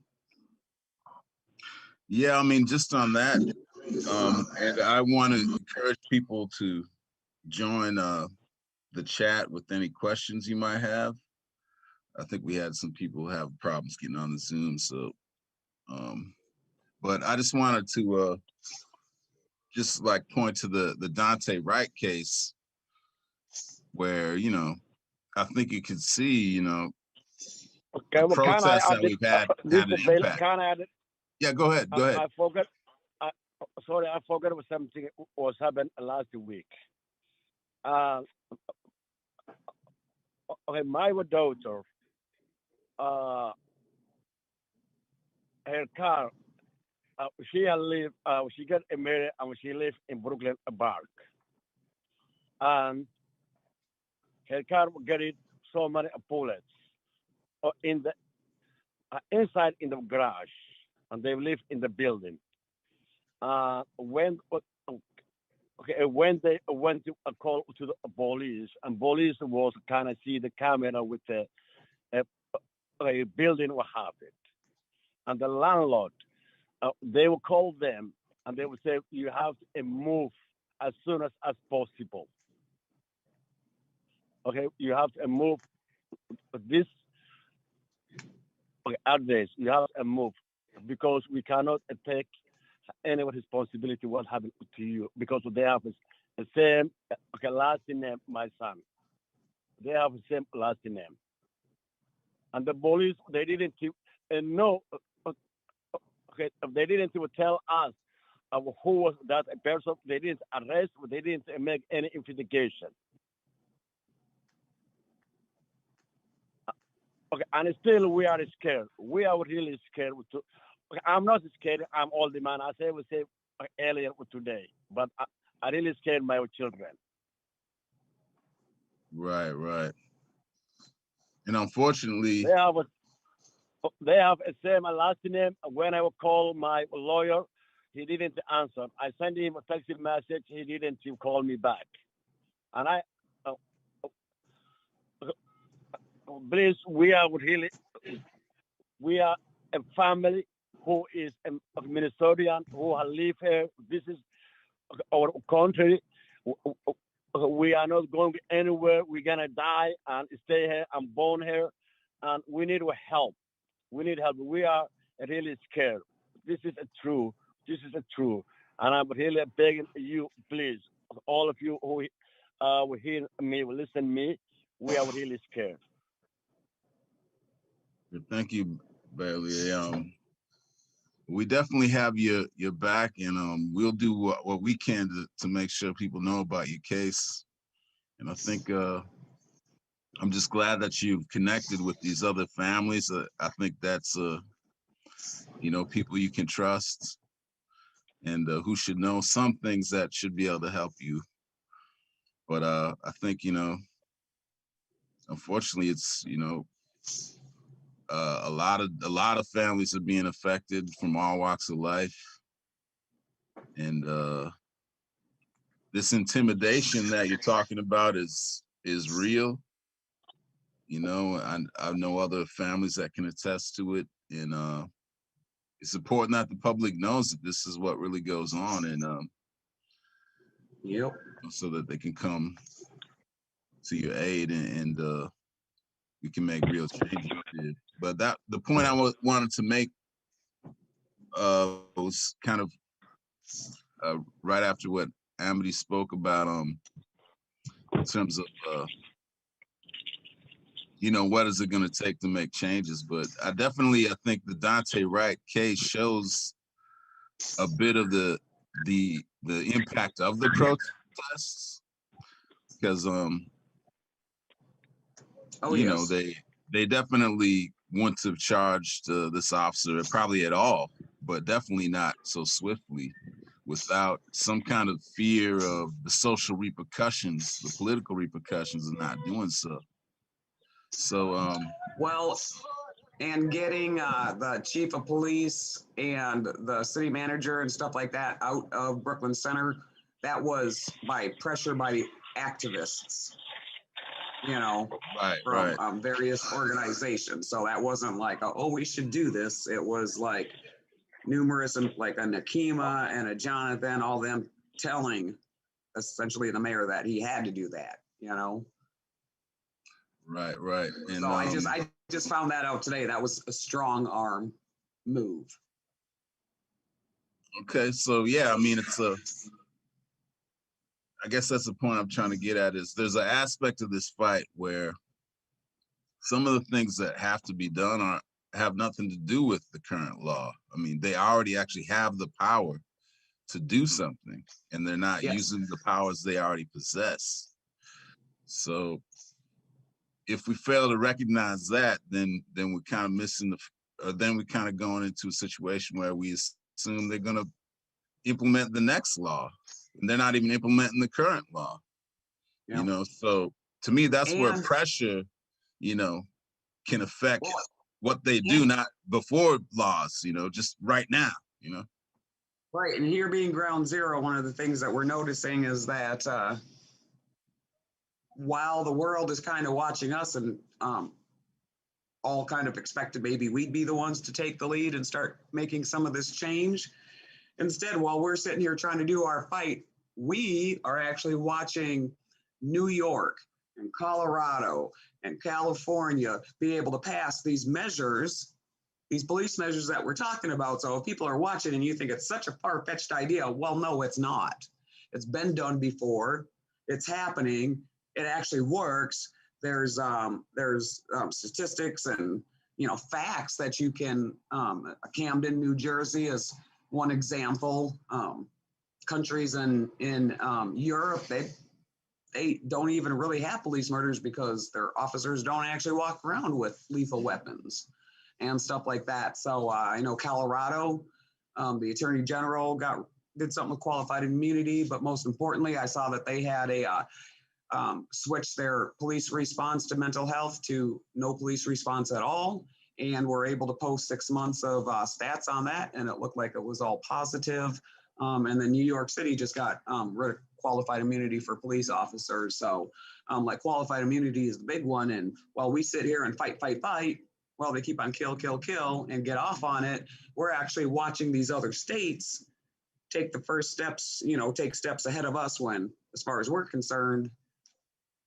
Yeah, I mean, just on that, and I want to encourage people to join the chat with any questions you might have. I think we had some people have problems getting on the Zoom, so but I just wanted to just like point to the Daunte Wright case, where I think you can see Okay, the well, protests that we've had an impact. Yeah, go ahead. I forgot. Sorry, I forgot something was happened last week. Okay, my daughter, her car she had lived, she got married and she lived in Brooklyn Park. And her car getting so many bullets in the inside in the garage, and they live in the building. When they went to a call to the police, and police was kind of see the camera with the uh, a building what happened, and the landlord they will call them and they will say you have to move as soon as possible. Okay, you have to move this address. You have to move because we cannot take any responsibility what happened to you because they have the same last name. My son, they have the same last name, and the police they didn't know. Okay, they didn't even tell us who was that person. They didn't arrest. They didn't make any investigation. Okay, and still we are scared. We are really scared. Okay, I'm not scared. I'm old man. I say we say earlier today, but I really scared my children. Right, right. And unfortunately, they have a same last name. When I would call my lawyer, he didn't answer. I sent him a text message. He didn't call me back. And uh, please, we are a family who is a Minnesotan who live here. This is our country. We are not going anywhere. We're gonna die and stay here. I'm born here, and we need help. We need help. We are really scared. This is a true. This is a true. And I'm really begging you, please, all of you who will hear me, will listen to me. We are really scared. Thank you, Bailey. We definitely have your back, and we'll do what we can to make sure people know about your case. And I think I'm just glad that you've connected with these other families. I think that's people you can trust and who should know some things that should be able to help you. But I think unfortunately, it's a lot of families are being affected from all walks of life, and this intimidation that you're talking about is real. I know other families that can attest to it, and it's important that the public knows that this is what really goes on, and yep, so that they can come to your aid, and we can make real changes. But the point I wanted to make was kind of right after what Amity spoke about, in terms of what is it going to take to make changes. But I think the Daunte Wright case shows a bit of the impact of the protests, because they definitely wouldn't have charged this officer probably at all, but definitely not so swiftly without some kind of fear of the social repercussions, the political repercussions of not doing so. So, and getting the chief of police and the city manager and stuff like that out of Brooklyn Center, that was by pressure by the activists, from various organizations. So that wasn't like, we should do this. It was like numerous, and like a Nakima and a Jonathan, all them telling essentially the mayor that he had to do that, Right. And so I just found that out today. That was a strong arm move. Okay, so yeah, I mean, I guess that's the point I'm trying to get at, is there's an aspect of this fight where some of the things that have to be done have nothing to do with the current law. I mean, they already actually have the power to do something, and they're not using the powers they already possess. So if we fail to recognize that, then we're kind of missing then we're kind of going into a situation where we assume they're gonna implement the next law. And they're not even implementing the current law. Yeah. You know, so to me, that's where And- pressure, you know, can affect what they do, not before laws, you know, just right now, you know. Right, and here being ground zero, one of the things that we're noticing is that while the world is kind of watching us and all kind of expected maybe we'd be the ones to take the lead and start making some of this change, instead, while we're sitting here trying to do our fight, we are actually watching New York and Colorado and California be able to pass these measures, these police measures that we're talking about. So if people are watching and you think it's such a far-fetched idea, well, no, it's not. It's been done before. It's happening. It actually works. There's statistics and, you know, facts that you can, Camden, New Jersey is one example. Countries in Europe, they don't even really have police murders because their officers don't actually walk around with lethal weapons and stuff like that. So I know Colorado, the Attorney General did something with qualified immunity, but most importantly, I saw that they had switched their police response to mental health to no police response at all, and were able to post 6 months of stats on that, and it looked like it was all positive. And then New York City just got rid of qualified immunity for police officers. So like qualified immunity is the big one. And while we sit here and fight, well, they keep on kill and get off on it. We're actually watching these other states take the first steps, you know, take steps ahead of us when, as far as we're concerned,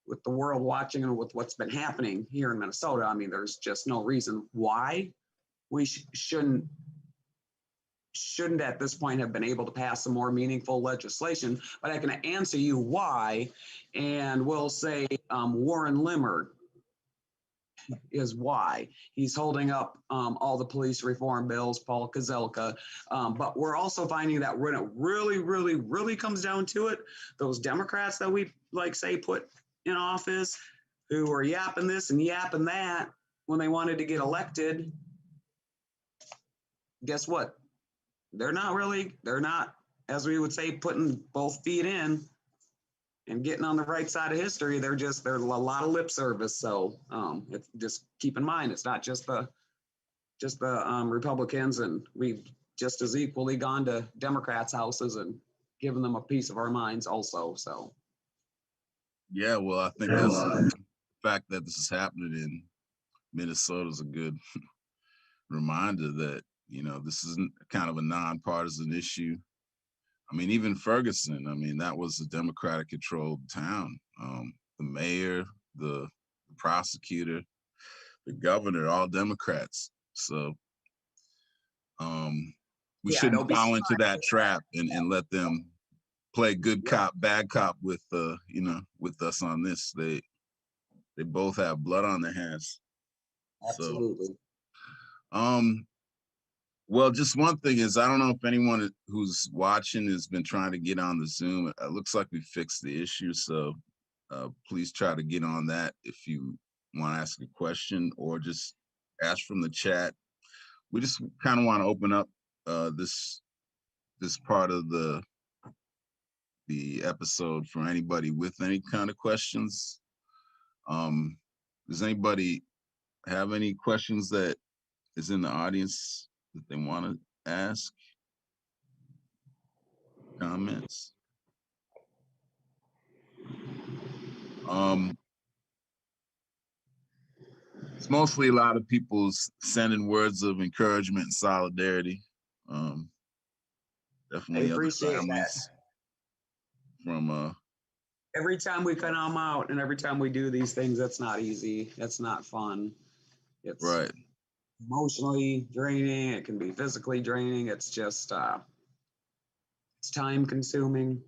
with the world watching and with what's been happening here in Minnesota. I mean, there's just no reason why we shouldn't at this point have been able to pass some more meaningful legislation, but I can answer you why, and we'll say Warren Limmer is why. He's holding up all the police reform bills, Paul Kazelka, but we're also finding that when it really comes down to it, those Democrats that we put in office who are yapping this and yapping that when they wanted to get elected, guess what? They're not, as we would say, putting both feet in and getting on the right side of history. They're a lot of lip service. So it's just keep in mind, it's not just the Republicans, and we've just as equally gone to Democrats' houses and given them a piece of our minds also. So. Yeah, well, I think that's the fact that this is happening in Minnesota is a good reminder that, you know, this isn't kind of a nonpartisan issue. I mean, even Ferguson, I mean, that was a Democratic controlled town. The mayor, the prosecutor, the governor, all Democrats. So we shouldn't fall into that trap and let them play good cop, bad cop with you know, with us on this. They both have blood on their hands. Absolutely. So, well, just one thing is, I don't know if anyone who's watching has been trying to get on the Zoom. It looks like we fixed the issue, so please try to get on that if you want to ask a question or just ask from the chat. We just kind of want to open up this part of the episode for anybody with any kind of questions. Does anybody have any questions that is in the audience that they want to ask? Comments? It's mostly a lot of people sending words of encouragement and solidarity. Definitely I appreciate that. From every time we come out and every time we do these things, that's not easy. That's not fun. It's right. Emotionally draining. It can be physically draining. It's just it's time consuming.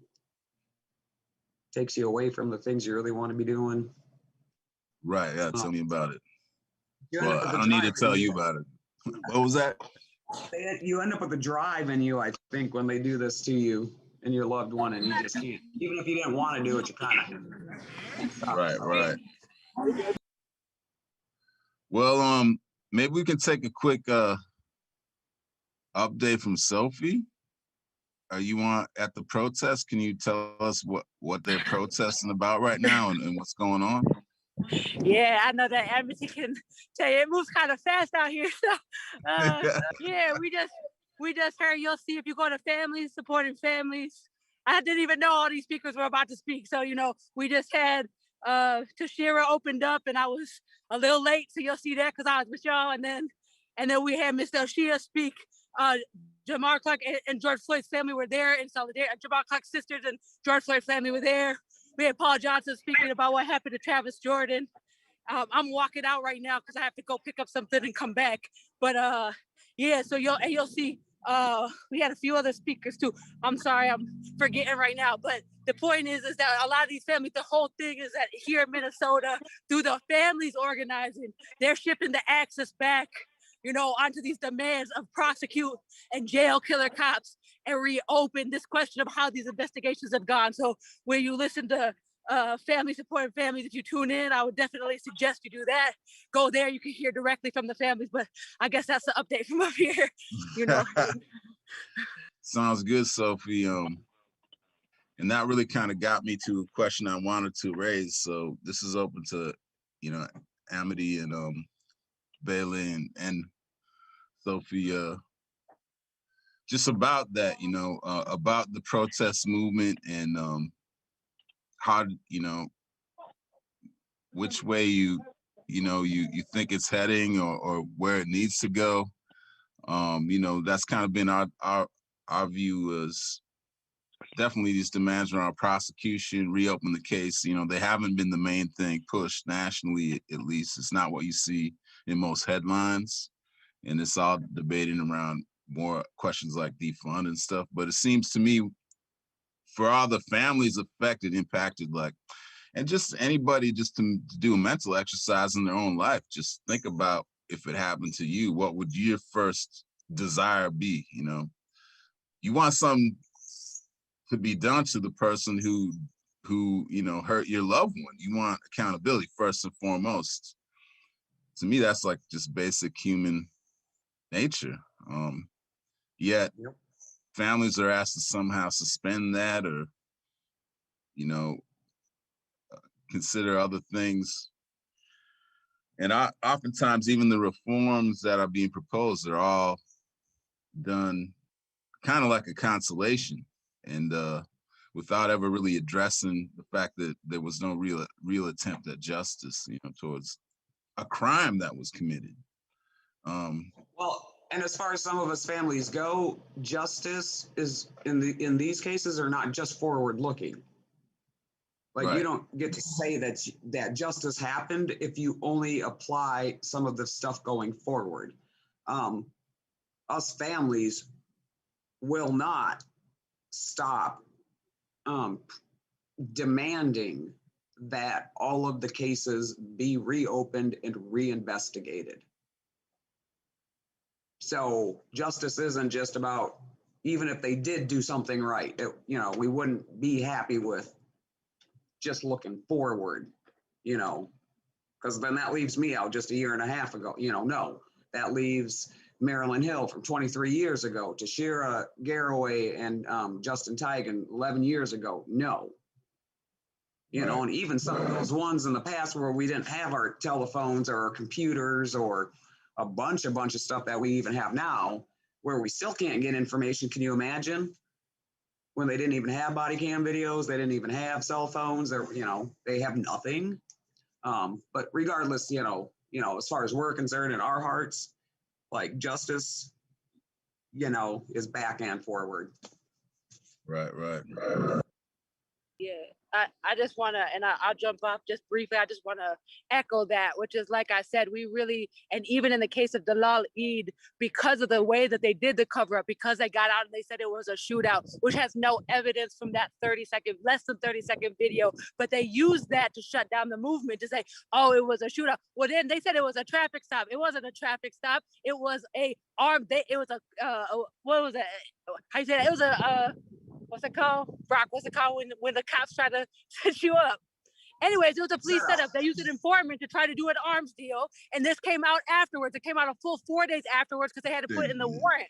Takes you away from the things you really want to be doing. Right. Yeah. Tell me about it. Well, I don't need to tell you about it. What was that? You end up with a drive in you, I think, when they do this to you and your loved one, and you just can't. Even if you didn't want to do it, you kind of. Right. Well, maybe we can take a quick update from Sophie. Are you at the protest? Can you tell us what they're protesting about right now and what's going on? Yeah, I know that Amity can tell you it moves kind of fast out here. So, yeah, we just heard. You'll see if you go to families supporting families. I didn't even know all these speakers were about to speak. So we just had Tashira opened up, and I was a little late, so you'll see that because I was with y'all, and then we had Mr. Shia speak. Jamar Clark and George Floyd's family were there in solidarity. Jamar Clark's sisters and George Floyd's family were there. We had Paul Johnson speaking about what happened to Travis Jordan. I'm walking out right now because I have to go pick up something and come back. But yeah, so you'll see. We had a few other speakers too. I'm sorry, I'm forgetting right now. But the point is that a lot of these families, the whole thing is that here in Minnesota, through the families organizing, they're shipping the access back, onto these demands of prosecute and jail killer cops and reopen this question of how these investigations have gone. So when you listen to family supporting families, if you tune in, I would definitely suggest you do that. Go there, you can hear directly from the families, but I guess that's the update from up here, Sounds good, Sophie. And that really kind of got me to a question I wanted to raise. So this is open to, Amity and Bailey and Sophie, just about that, about the protest movement and how, which way you think it's heading or where it needs to go. That's kind of been our view is definitely these demands around prosecution, reopen the case. They haven't been the main thing pushed nationally, at least. It's not what you see in most headlines. And it's all debating around more questions like defund and stuff. But it seems to me for all the families affected, impacted, and just anybody just to do a mental exercise in their own life, just think about if it happened to you, what would your first desire be? You want something to be done to the person who hurt your loved one. You want accountability first and foremost. To me, that's like just basic human nature. Yet families are asked to somehow suspend that or, consider other things. And oftentimes, even the reforms that are being proposed are all done kind of like a consolation and without ever really addressing the fact that there was no real attempt at justice, towards a crime that was committed. Well, and as far as some of us families go, justice is in these cases are not just forward looking. Like right. You don't get to say that justice happened if you only apply some of the stuff going forward. Us families will not stop demanding that all of the cases be reopened and reinvestigated. So justice isn't just about, even if they did do something right, we wouldn't be happy with just looking forward, because then that leaves me out just a year and a half ago. No, that leaves Marilyn Hill from 23 years ago, Tashira Garraway and Justin Tigan 11 years ago. No, right. And even some of those ones in the past where we didn't have our telephones or our computers or a bunch of stuff that we even have now, where we still can't get information. Can you imagine when they didn't even have body cam videos? They didn't even have cell phones. They have nothing. But regardless, as far as we're concerned in our hearts, like justice, is back and forward. Right. Yeah, I just want to, and I'll jump off just briefly. I just want to echo that, which is, like I said, we really, and even in the case of Dalal Eid, because of the way that they did the cover up, because they got out and they said it was a shootout, which has no evidence from that less than 30-second video, but they used that to shut down the movement to say, oh, it was a shootout. Well, then they said it was a traffic stop. It wasn't a traffic stop. It was what was it? How you say that? It was what's it called? Brock, what's it called when the cops try to set you up? Anyways, it was a police setup. They used an informant to try to do an arms deal. And this came out afterwards. It came out a full 4 days afterwards because they had to put it in the warrant.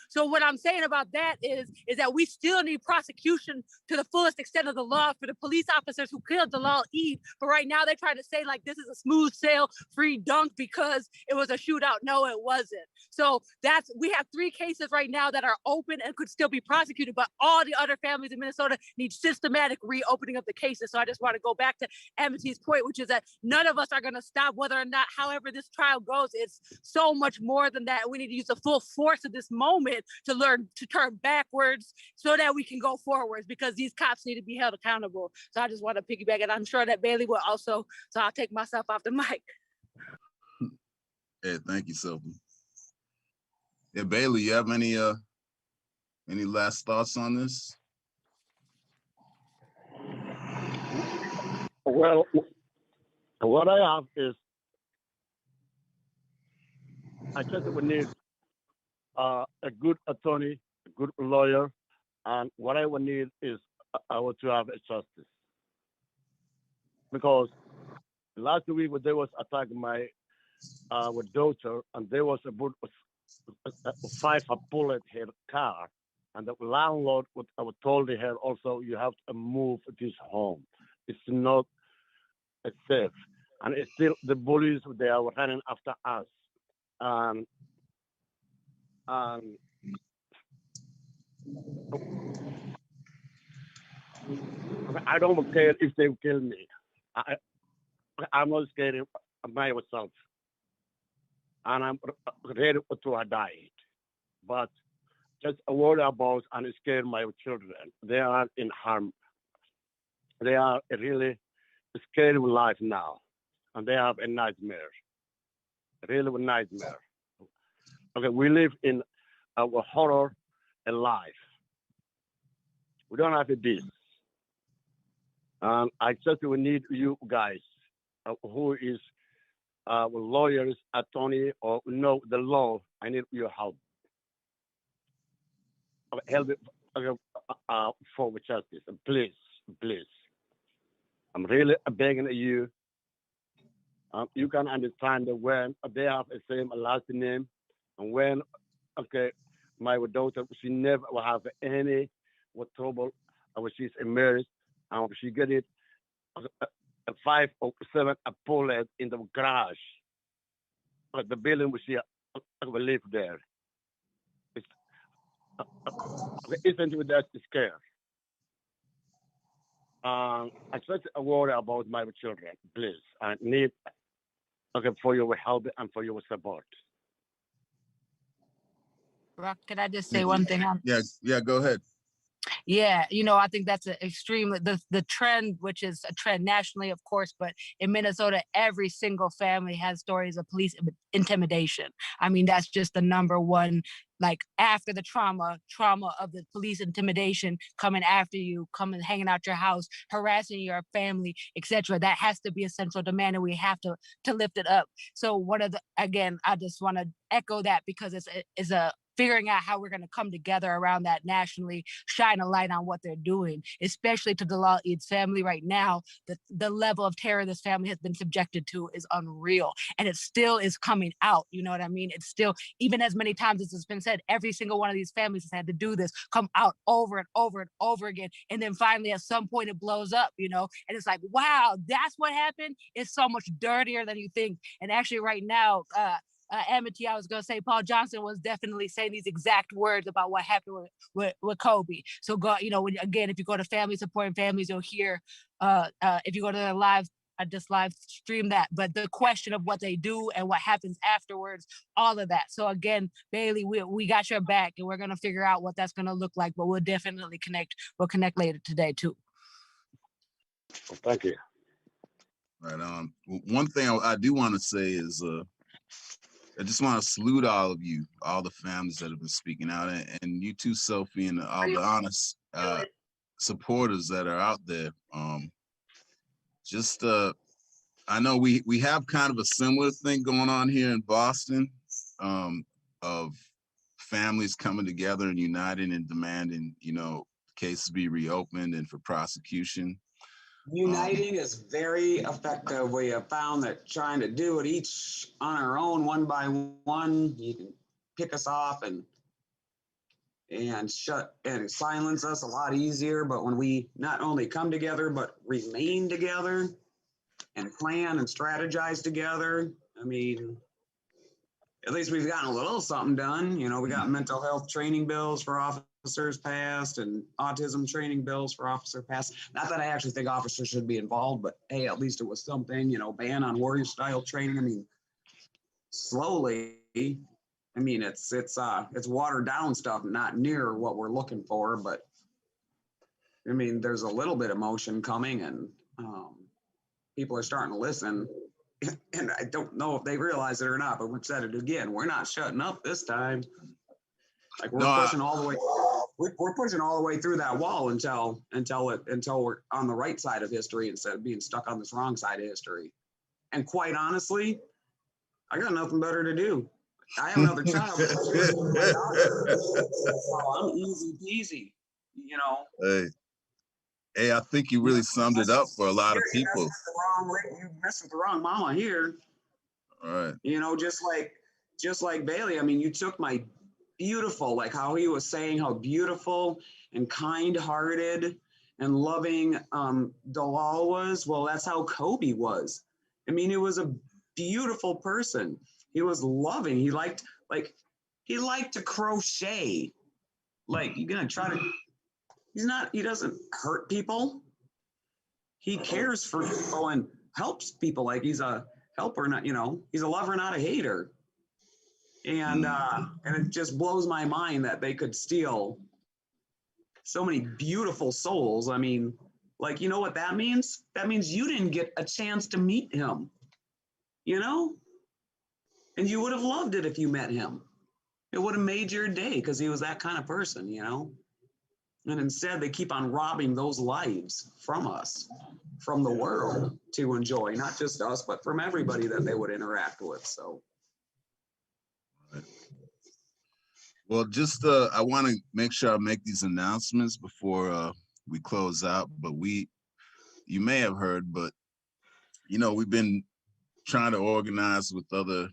So what I'm saying about that is that we still need prosecution to the fullest extent of the law for the police officers who killed Dalal Eid. But right now they're trying to say like this is a smooth sail, free dunk because it was a shootout. No, it wasn't. So we have 3 cases right now that are open and could still be prosecuted, but all the other families in Minnesota need systematic reopening of the cases. So I just want to go back to Amity's point, which is that none of us are going to stop whether or not, however this trial goes. It's so much more than that. We need to use the full force of this moment to learn to turn backwards so that we can go forwards, because these cops need to be held accountable. So I just want to piggyback, and I'm sure that Bailey will also, so I'll take myself off the mic. Yeah, thank you, Sophie. Yeah, Bailey, you have any last thoughts on this? Well, what I have is, I just would need a good attorney, a good lawyer, and what I would need is I want to have a justice. Because last week when they was attacking my daughter, and there was about 5 bullet her car, and the landlord told her also, you have to move this home. It's not safe, and it's still the bullies, they are running after us. I don't care if they kill me. I'm not scared of myself, and I'm ready to die. But just worry about and scare my children. They are in harm. They are really scared of life now, and they have a nightmare. Really a nightmare. Okay, we live in a horror life. We don't have a peace. And I just will need you guys, who is lawyers, attorney, or know the law. I need your help. Help for justice, please, please. I'm really begging you. You can understand that when they have the same last name, and when, okay, my daughter, she never will have any trouble when she's married, and she get it 5 or 7 bullet in the garage. The building where she will live there. Isn't it that scary? I just worry about my children, please. I need for your help and for your support. Rock, can I just say one thing? Yeah, go ahead. Yeah, I think that's an extremely, the trend, which is a trend nationally, of course, but in Minnesota, every single family has stories of police intimidation. I mean, that's just the number one, like after the trauma of the police intimidation, coming after you, coming, hanging out your house, harassing your family, etc. That has to be a central demand, and we have to lift it up. So again, I just want to echo that, because it's a figuring out how we're going to come together around that nationally, shine a light on what they're doing, especially to Dalal Eid's family right now. The level of terror this family has been subjected to is unreal, and it still is coming out. You know what I mean? It's still, even as many times as it's been said, every single one of these families has had to do this, come out over and over and over again, and then finally at some point it blows up, and it's like, wow, that's what happened? It's so much dirtier than you think. And actually right now, Amity, I was going to say, Paul Johnson was definitely saying these exact words about what happened with Kobe. So, if you go to family supporting families, you'll hear, if you go to their live, I just live stream that, but the question of what they do and what happens afterwards, all of that. So again, Bailey, we got your back, and we're going to figure out what that's going to look like, but we'll definitely connect. We'll connect later today too. Well, thank you. Right on. One thing I do want to say is, I just want to salute all of you, all the families that have been speaking out, and you too, Sophie, and all the honest supporters that are out there. I know we have kind of a similar thing going on here in Boston, of families coming together and uniting and demanding, cases be reopened and for prosecution. Uniting is very effective. We have found that trying to do it each on our own, one by one, you can pick us off, and and silence us a lot easier. But when we not only come together, but remain together and plan and strategize together, I mean, at least we've gotten a little something done. You know, we got mental health training bills for officers passed and autism training bills for officer passed. Not that I actually think officers should be involved, but hey, at least it was something, you know, ban on warrior style training. I mean, slowly, I mean, it's watered down stuff, not near what we're looking for, but I mean, there's a little bit of motion coming, and people are starting to listen. And I don't know if they realize it or not, but we've said it again. We're not shutting up this time. Like we're pushing all the way. We're pushing all the way through that wall until we're on the right side of history instead of being stuck on this wrong side of history. And quite honestly, I got nothing better to do. I have another child. So I'm easy peasy, you know. Hey, I think you really summed it up for a lot of people. You messed with the wrong mama here. All right. You know, just like Bailey. I mean, you took my beautiful, like how he was saying how beautiful and kind-hearted and loving Dalal was. Well, that's how Kobe was. I mean, he was a beautiful person. He was loving. He liked to crochet. Like, you're gonna try to. He doesn't hurt people. He cares for people and helps people. Like he's a helper, not, you know, he's a lover, not a hater. And it just blows my mind that they could steal so many beautiful souls. I mean, like, you know what that means? That means you didn't get a chance to meet him, you know? And you would have loved it if you met him. It would have made your day because he was that kind of person, you know? And instead, they keep on robbing those lives from us, from the world to enjoy, not just us, but from everybody that they would interact with. So, well, just I want to make sure I make these announcements before we close out. But you may have heard, but you know, we've been trying to organize with other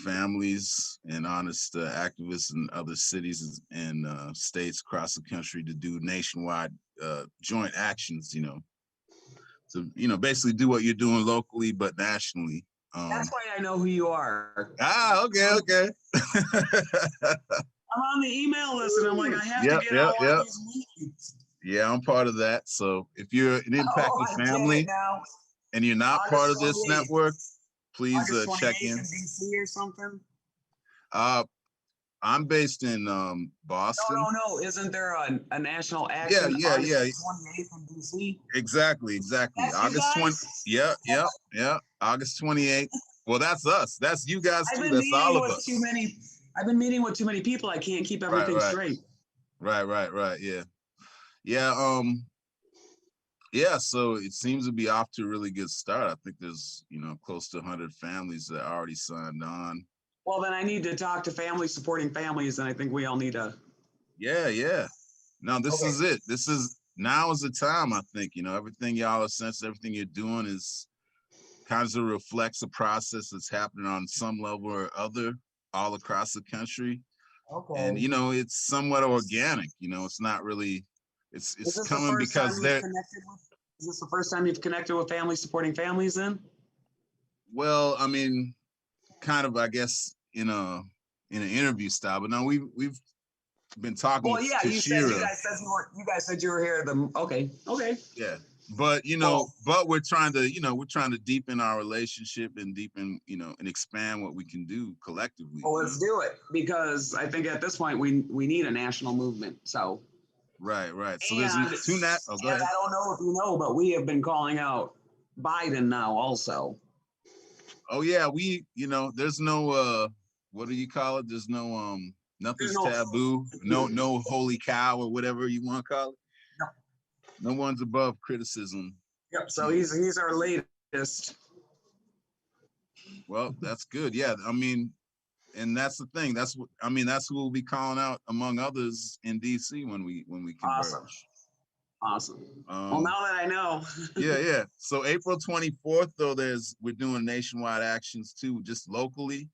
families and honest activists in other cities and states across the country to do nationwide joint actions, you know, to, you know, basically do what you're doing locally, but nationally. That's why I know who you are. Okay. I'm on the email list and I'm like, I have to get on one of these meetings. Yeah, I'm part of that. So if you're an impacted family and you're not part of this network, please check in. DC or something? I'm based in Boston. No. Isn't there a national action? Yeah. 28th in DC. Exactly. That's August 20th. Yeah. August 28th. Well, that's us. That's you guys too. That's all of us. I've been meeting with too many people. I can't keep everything straight. Right. Yeah. Yeah, so it seems to be off to a really good start. I think there's, you know, close to 100 families that already signed on. Well, then I need to talk to families supporting families, and I think we all need to. Yeah. No, this is it. Now is the time, I think. You know, everything y'all are sensing, everything you're doing is kind of reflects a process that's happening on some level or other all across the country. Okay. And, you know, it's somewhat organic. You know, it's not really... It's coming because they're. Is this the first time you've connected with families supporting families then? Well, I mean, kind of, I guess, in an interview style, but no, we've been talking. Well, yeah, you guys said you were here. Okay. Yeah, but you know, but we're trying to deepen our relationship and and expand what we can do collectively. Well, let's do it, because I think at this point we need a national movement. So. Right. So there's two go ahead. I don't know if you know, but we have been calling out Biden now also. Oh yeah, there's no what do you call it? There's no nothing's taboo, no holy cow or whatever you want to call it. No one's above criticism. Yep. So he's our latest. Well, that's good. Yeah, I mean, and that's the thing. That's who we'll be calling out among others in DC when we converge. Awesome. Well, now that I know. Yeah. So April 24th, though, we're doing nationwide actions too, just locally.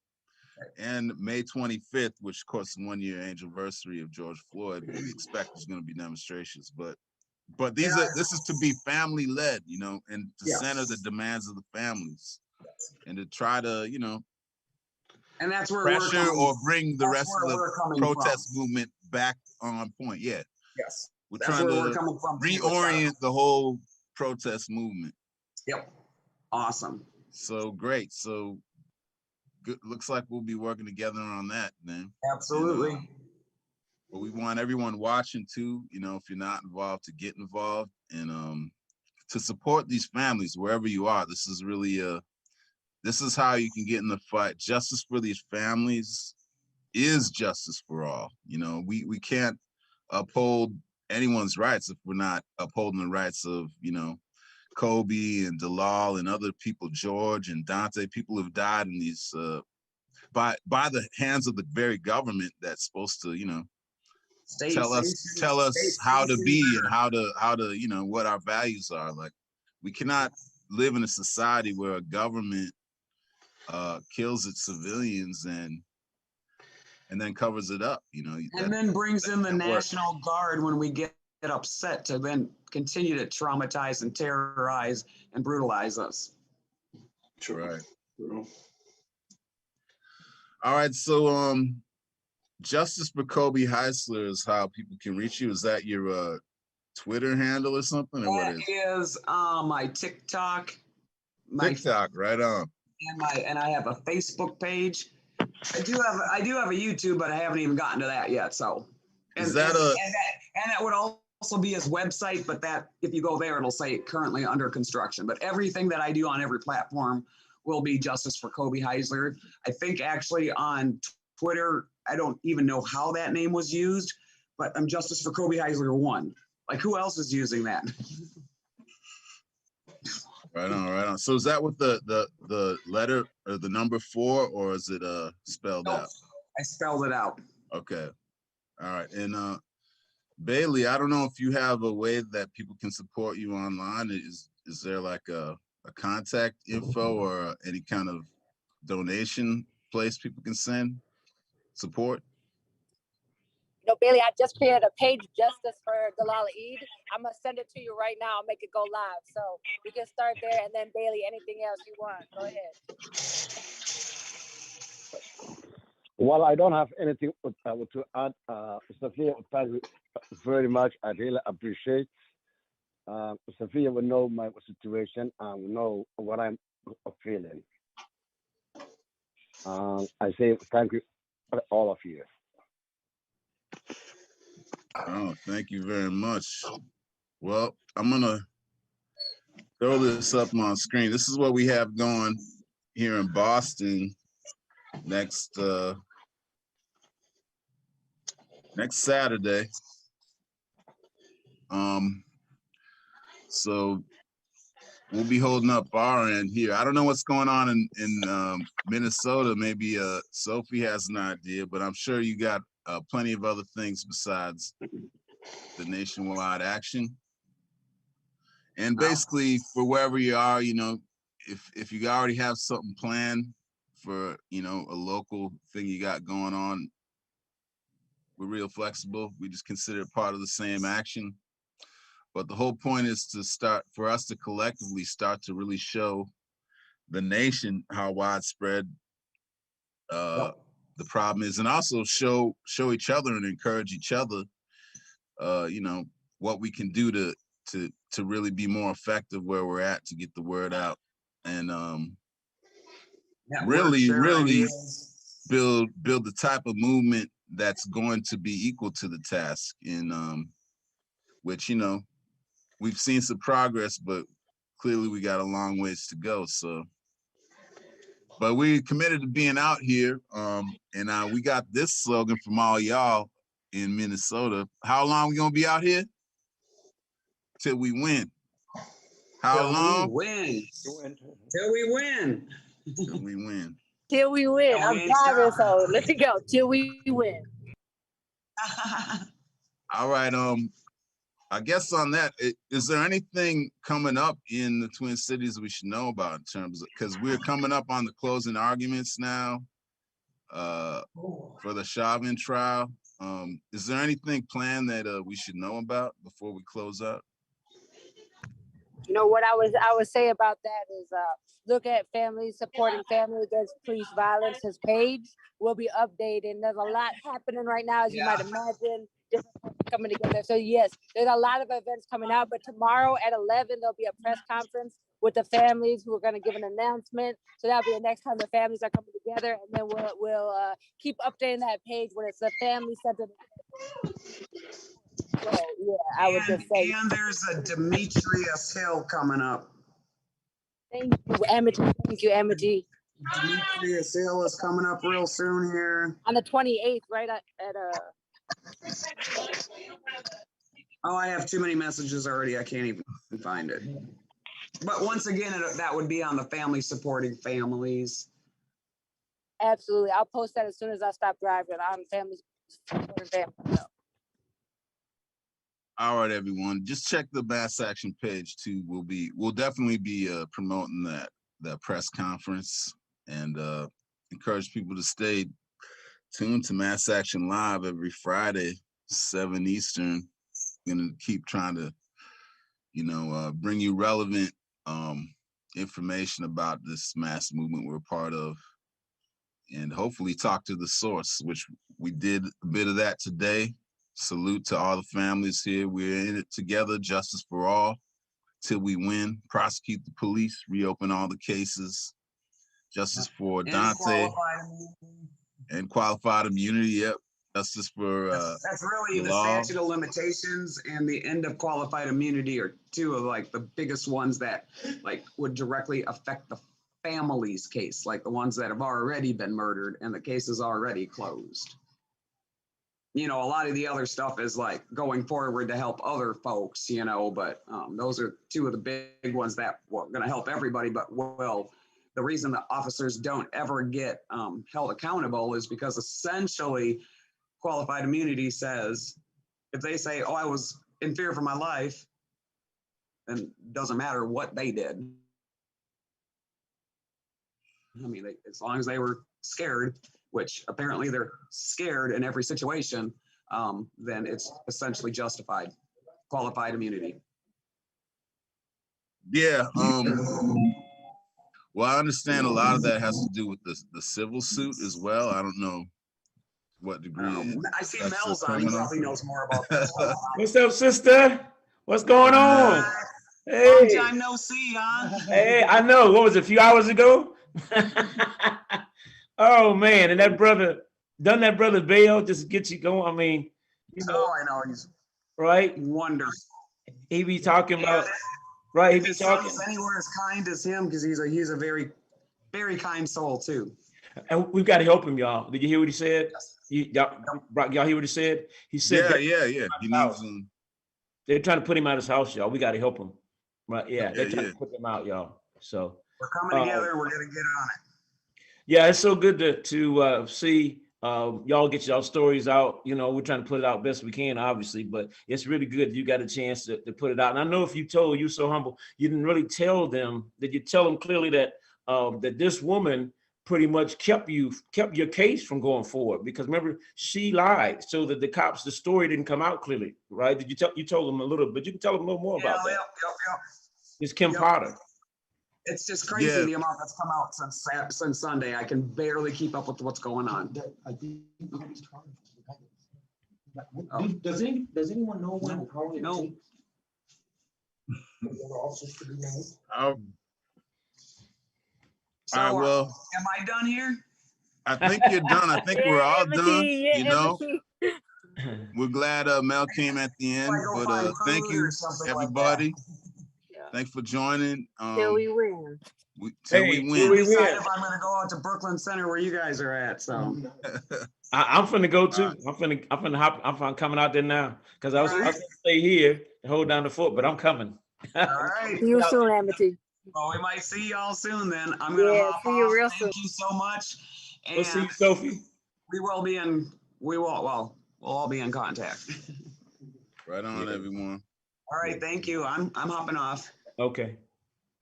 And May 25th, which of course the 1-year anniversary of George Floyd, we expect there's going to be demonstrations. But this is to be family led, you know, and to center the demands of the families, and to try to, you know, and that's where pressure or bring the rest of the protest movement back on point. Yeah. Yes. We're trying to reorient the whole protest movement. Yep. Awesome. So great. So good. Looks like we'll be working together on that then. Absolutely. And, but we want everyone watching too, you know, if you're not involved, to get involved and to support these families wherever you are. This is really this is how you can get in the fight. Justice for these families is justice for all. You know, we can't uphold anyone's rights if we're not upholding the rights of, you know, Kobe and Dalal and other people, George and Daunte, people who've died in these by the hands of the very government that's supposed to, you know, tell us how to be and how to, you know, what our values are. Like, we cannot live in a society where a government kills its civilians and then covers it up, you know. And then brings in the National Guard when we get upset, to then continue to traumatize and terrorize and brutalize us. Right. All right, so Justice for Kobe Heisler is how people can reach you. Is that your Twitter handle or something, or what is? That is my TikTok. TikTok, right on. And I have a Facebook page. I do have a YouTube, but I haven't even gotten to that yet. So, and that would also be his website, but that, if you go there, it'll say currently under construction. But everything that I do on every platform will be Justice for Kobe Heisler. I think actually on Twitter, I don't even know how that name was used, but I'm Justice for Kobe Heisler 1. Like, who else is using that? Right on, right on. So is that with the letter or the number 4, or is it spelled out? I spelled it out. Okay. All right. And Bailey, I don't know if you have a way that people can support you online. Is there like a contact info or any kind of donation place people can send support? You know, Bailey, I just created a page, Justice for Dalal Eid. I'm gonna send it to you right now. I'll make it go live, so we can start there. And then Bailey, anything else you want, go ahead. Well, I don't have anything to add. Sophia, thank you very much. I really appreciate. Sophia will know my situation and will know what I'm feeling. I say thank you, all of you. Oh, thank you very much. Well, I'm gonna throw this up on screen. This is what we have going here in Boston next Saturday. So we'll be holding up our end here. I don't know what's going on in Minnesota. Maybe Sophie has an idea, but I'm sure you got plenty of other things besides the nationwide action. And basically, for wherever you are, you know, if you already have something planned for, you know, a local thing you got going on, we're real flexible. We just consider it part of the same action. But the whole point is for us to collectively start to really show the nation how widespread the problem is, and also show each other and encourage each other, you know, what we can do to really be more effective where we're at, to get the word out, and really build the type of movement that's going to be equal to the task, in which, you know, we've seen some progress, but clearly we got a long ways to go. So, but we're committed to being out here, and we got this slogan from all y'all in Minnesota. How long we gonna be out here? Till we win. How long? Till we win. Till we win. Till we win. I'm driving, so let's go. Till we win. All right. I guess on that, is there anything coming up in the Twin Cities we should know about in terms of, because we're coming up on the closing arguments now, for the Chauvin trial. Is there anything planned that we should know about before we close out? You know what I would say about that is look at families supporting family against police violence. His page will be updated. There's a lot happening right now, as you might imagine. Different things coming together. So yes, there's a lot of events coming out. But tomorrow at 11, there'll be a press conference with the families who are going to give an announcement. So that'll be the next time the families are coming together, and then we'll keep updating that page when it's a family centered. So yeah, I would just say. And there's a Demetrius Hill coming up. Thank you, Amity. Thank you, Amity. Demetrius Hill is coming up real soon here. On the 28th, right at Oh, I have too many messages already. I can't even find it. But once again, that would be on the family supporting families. Absolutely. I'll post that as soon as I stop driving on family supporting families. All right, everyone. Just check the Mass Action page too. We'll definitely be promoting that press conference, and encourage people to stay tuned to Mass Action Live every Friday, 7 Eastern. Gonna keep trying to, bring you relevant information about this mass movement we're part of, and hopefully talk to the source, which we did a bit of that today. Salute to all the families here. We're in it together, justice for all, till we win. Prosecute the police, reopen all the cases. Justice for Daunte. And qualified immunity, yep. Justice for that's really the statute of limitations and the end of qualified immunity are two of like the biggest ones that like would directly affect the family's case, like the ones that have already been murdered and the case is already closed. A lot of the other stuff is like going forward to help other folks, but those are two of the big ones that were going to help everybody. But the reason that officers don't ever get held accountable is because essentially qualified immunity says if they say, oh, I was in fear for my life, then it doesn't matter what they did. I mean, as long as they were scared, which apparently they're scared in every situation, then it's essentially justified. Qualified immunity. Yeah. Well, I understand a lot of that has to do with the civil suit as well. I don't know what degree. I see Mel's on. He probably knows more about this. What's up, sister? What's going on? Hey. Long time no see, huh? Hey, I know. What was it, a few hours ago? Oh man, and that brother bail just to get you going. I mean, I know he's right. Wonderful. He be talking about right. He be talking anywhere as kind as him because he's a very, very kind soul too. And we've got to help him, y'all. Did you hear what he said? Yes. Y'all hear what he said? He said, yeah. He needs they're trying to put him out of his house, y'all. We got to help him. Right? Yeah, they're trying to put him out, y'all. So we're coming together. We're gonna get on it. Yeah, it's so good to see y'all get y'all stories out. We're trying to put it out best we can, obviously, but it's really good you got a chance to put it out. And I know if you told, you so humble, you didn't really tell them, did you tell them clearly that that this woman pretty much kept your case from going forward? Because remember, she lied so that the story didn't come out clearly, right? Did you told them a little bit? You can tell them a little more about that. Yep. It's Kim Potter. It's just crazy the amount that's come out since Sunday. I can barely keep up with what's going on. Does anyone know when? No. So, well, am I done here? I think you're done. I think we're all done. We're glad Mel came at the end, but thank you, everybody. Thanks for joining. Till we win. Till we win. If I'm gonna go out to Brooklyn Center where you guys are at, so I'm finna go too. I'm finna coming out there now because I was gonna stay here and hold down the fort, but I'm coming. All right. See you soon, Amity. Well, we might see y'all soon then. I'm gonna hop see you off. real Thank soon. you so much. And we'll see you, Sophie. We'll all be in contact. Right on, everyone. All right, thank you. I'm hopping off. Okay.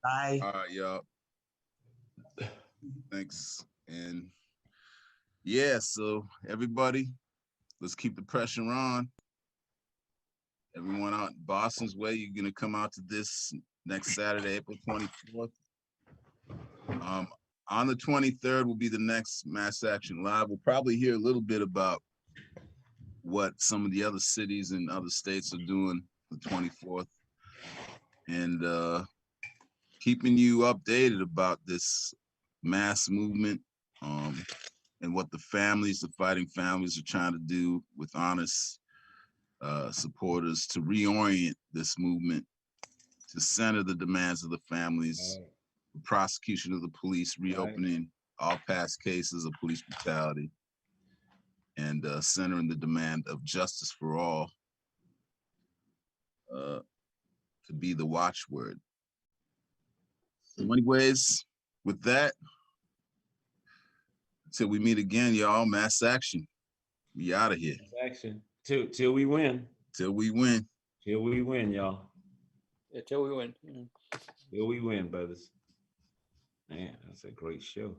Bye. All right, y'all. Thanks. And Yeah, so everybody, let's keep the pressure on. Everyone out Boston's way, you're gonna come out to this next Saturday, April 24th. On the 23rd will be the next Mass Action Live. We'll probably hear a little bit about what some of the other cities and other states are doing the 24th, and keeping you updated about this mass movement, and what the fighting families are trying to do with honest supporters to reorient this movement, to center the demands of the families, the prosecution of the police, reopening all past cases of police brutality, and centering the demand of justice for all to be the watchword. So anyways, with that, until we meet again, y'all, mass action. We out of here. Mass action. Till we win. Till we win. Till we win, y'all. Yeah, till we win. Till we win, brothers. Man, that's a great show.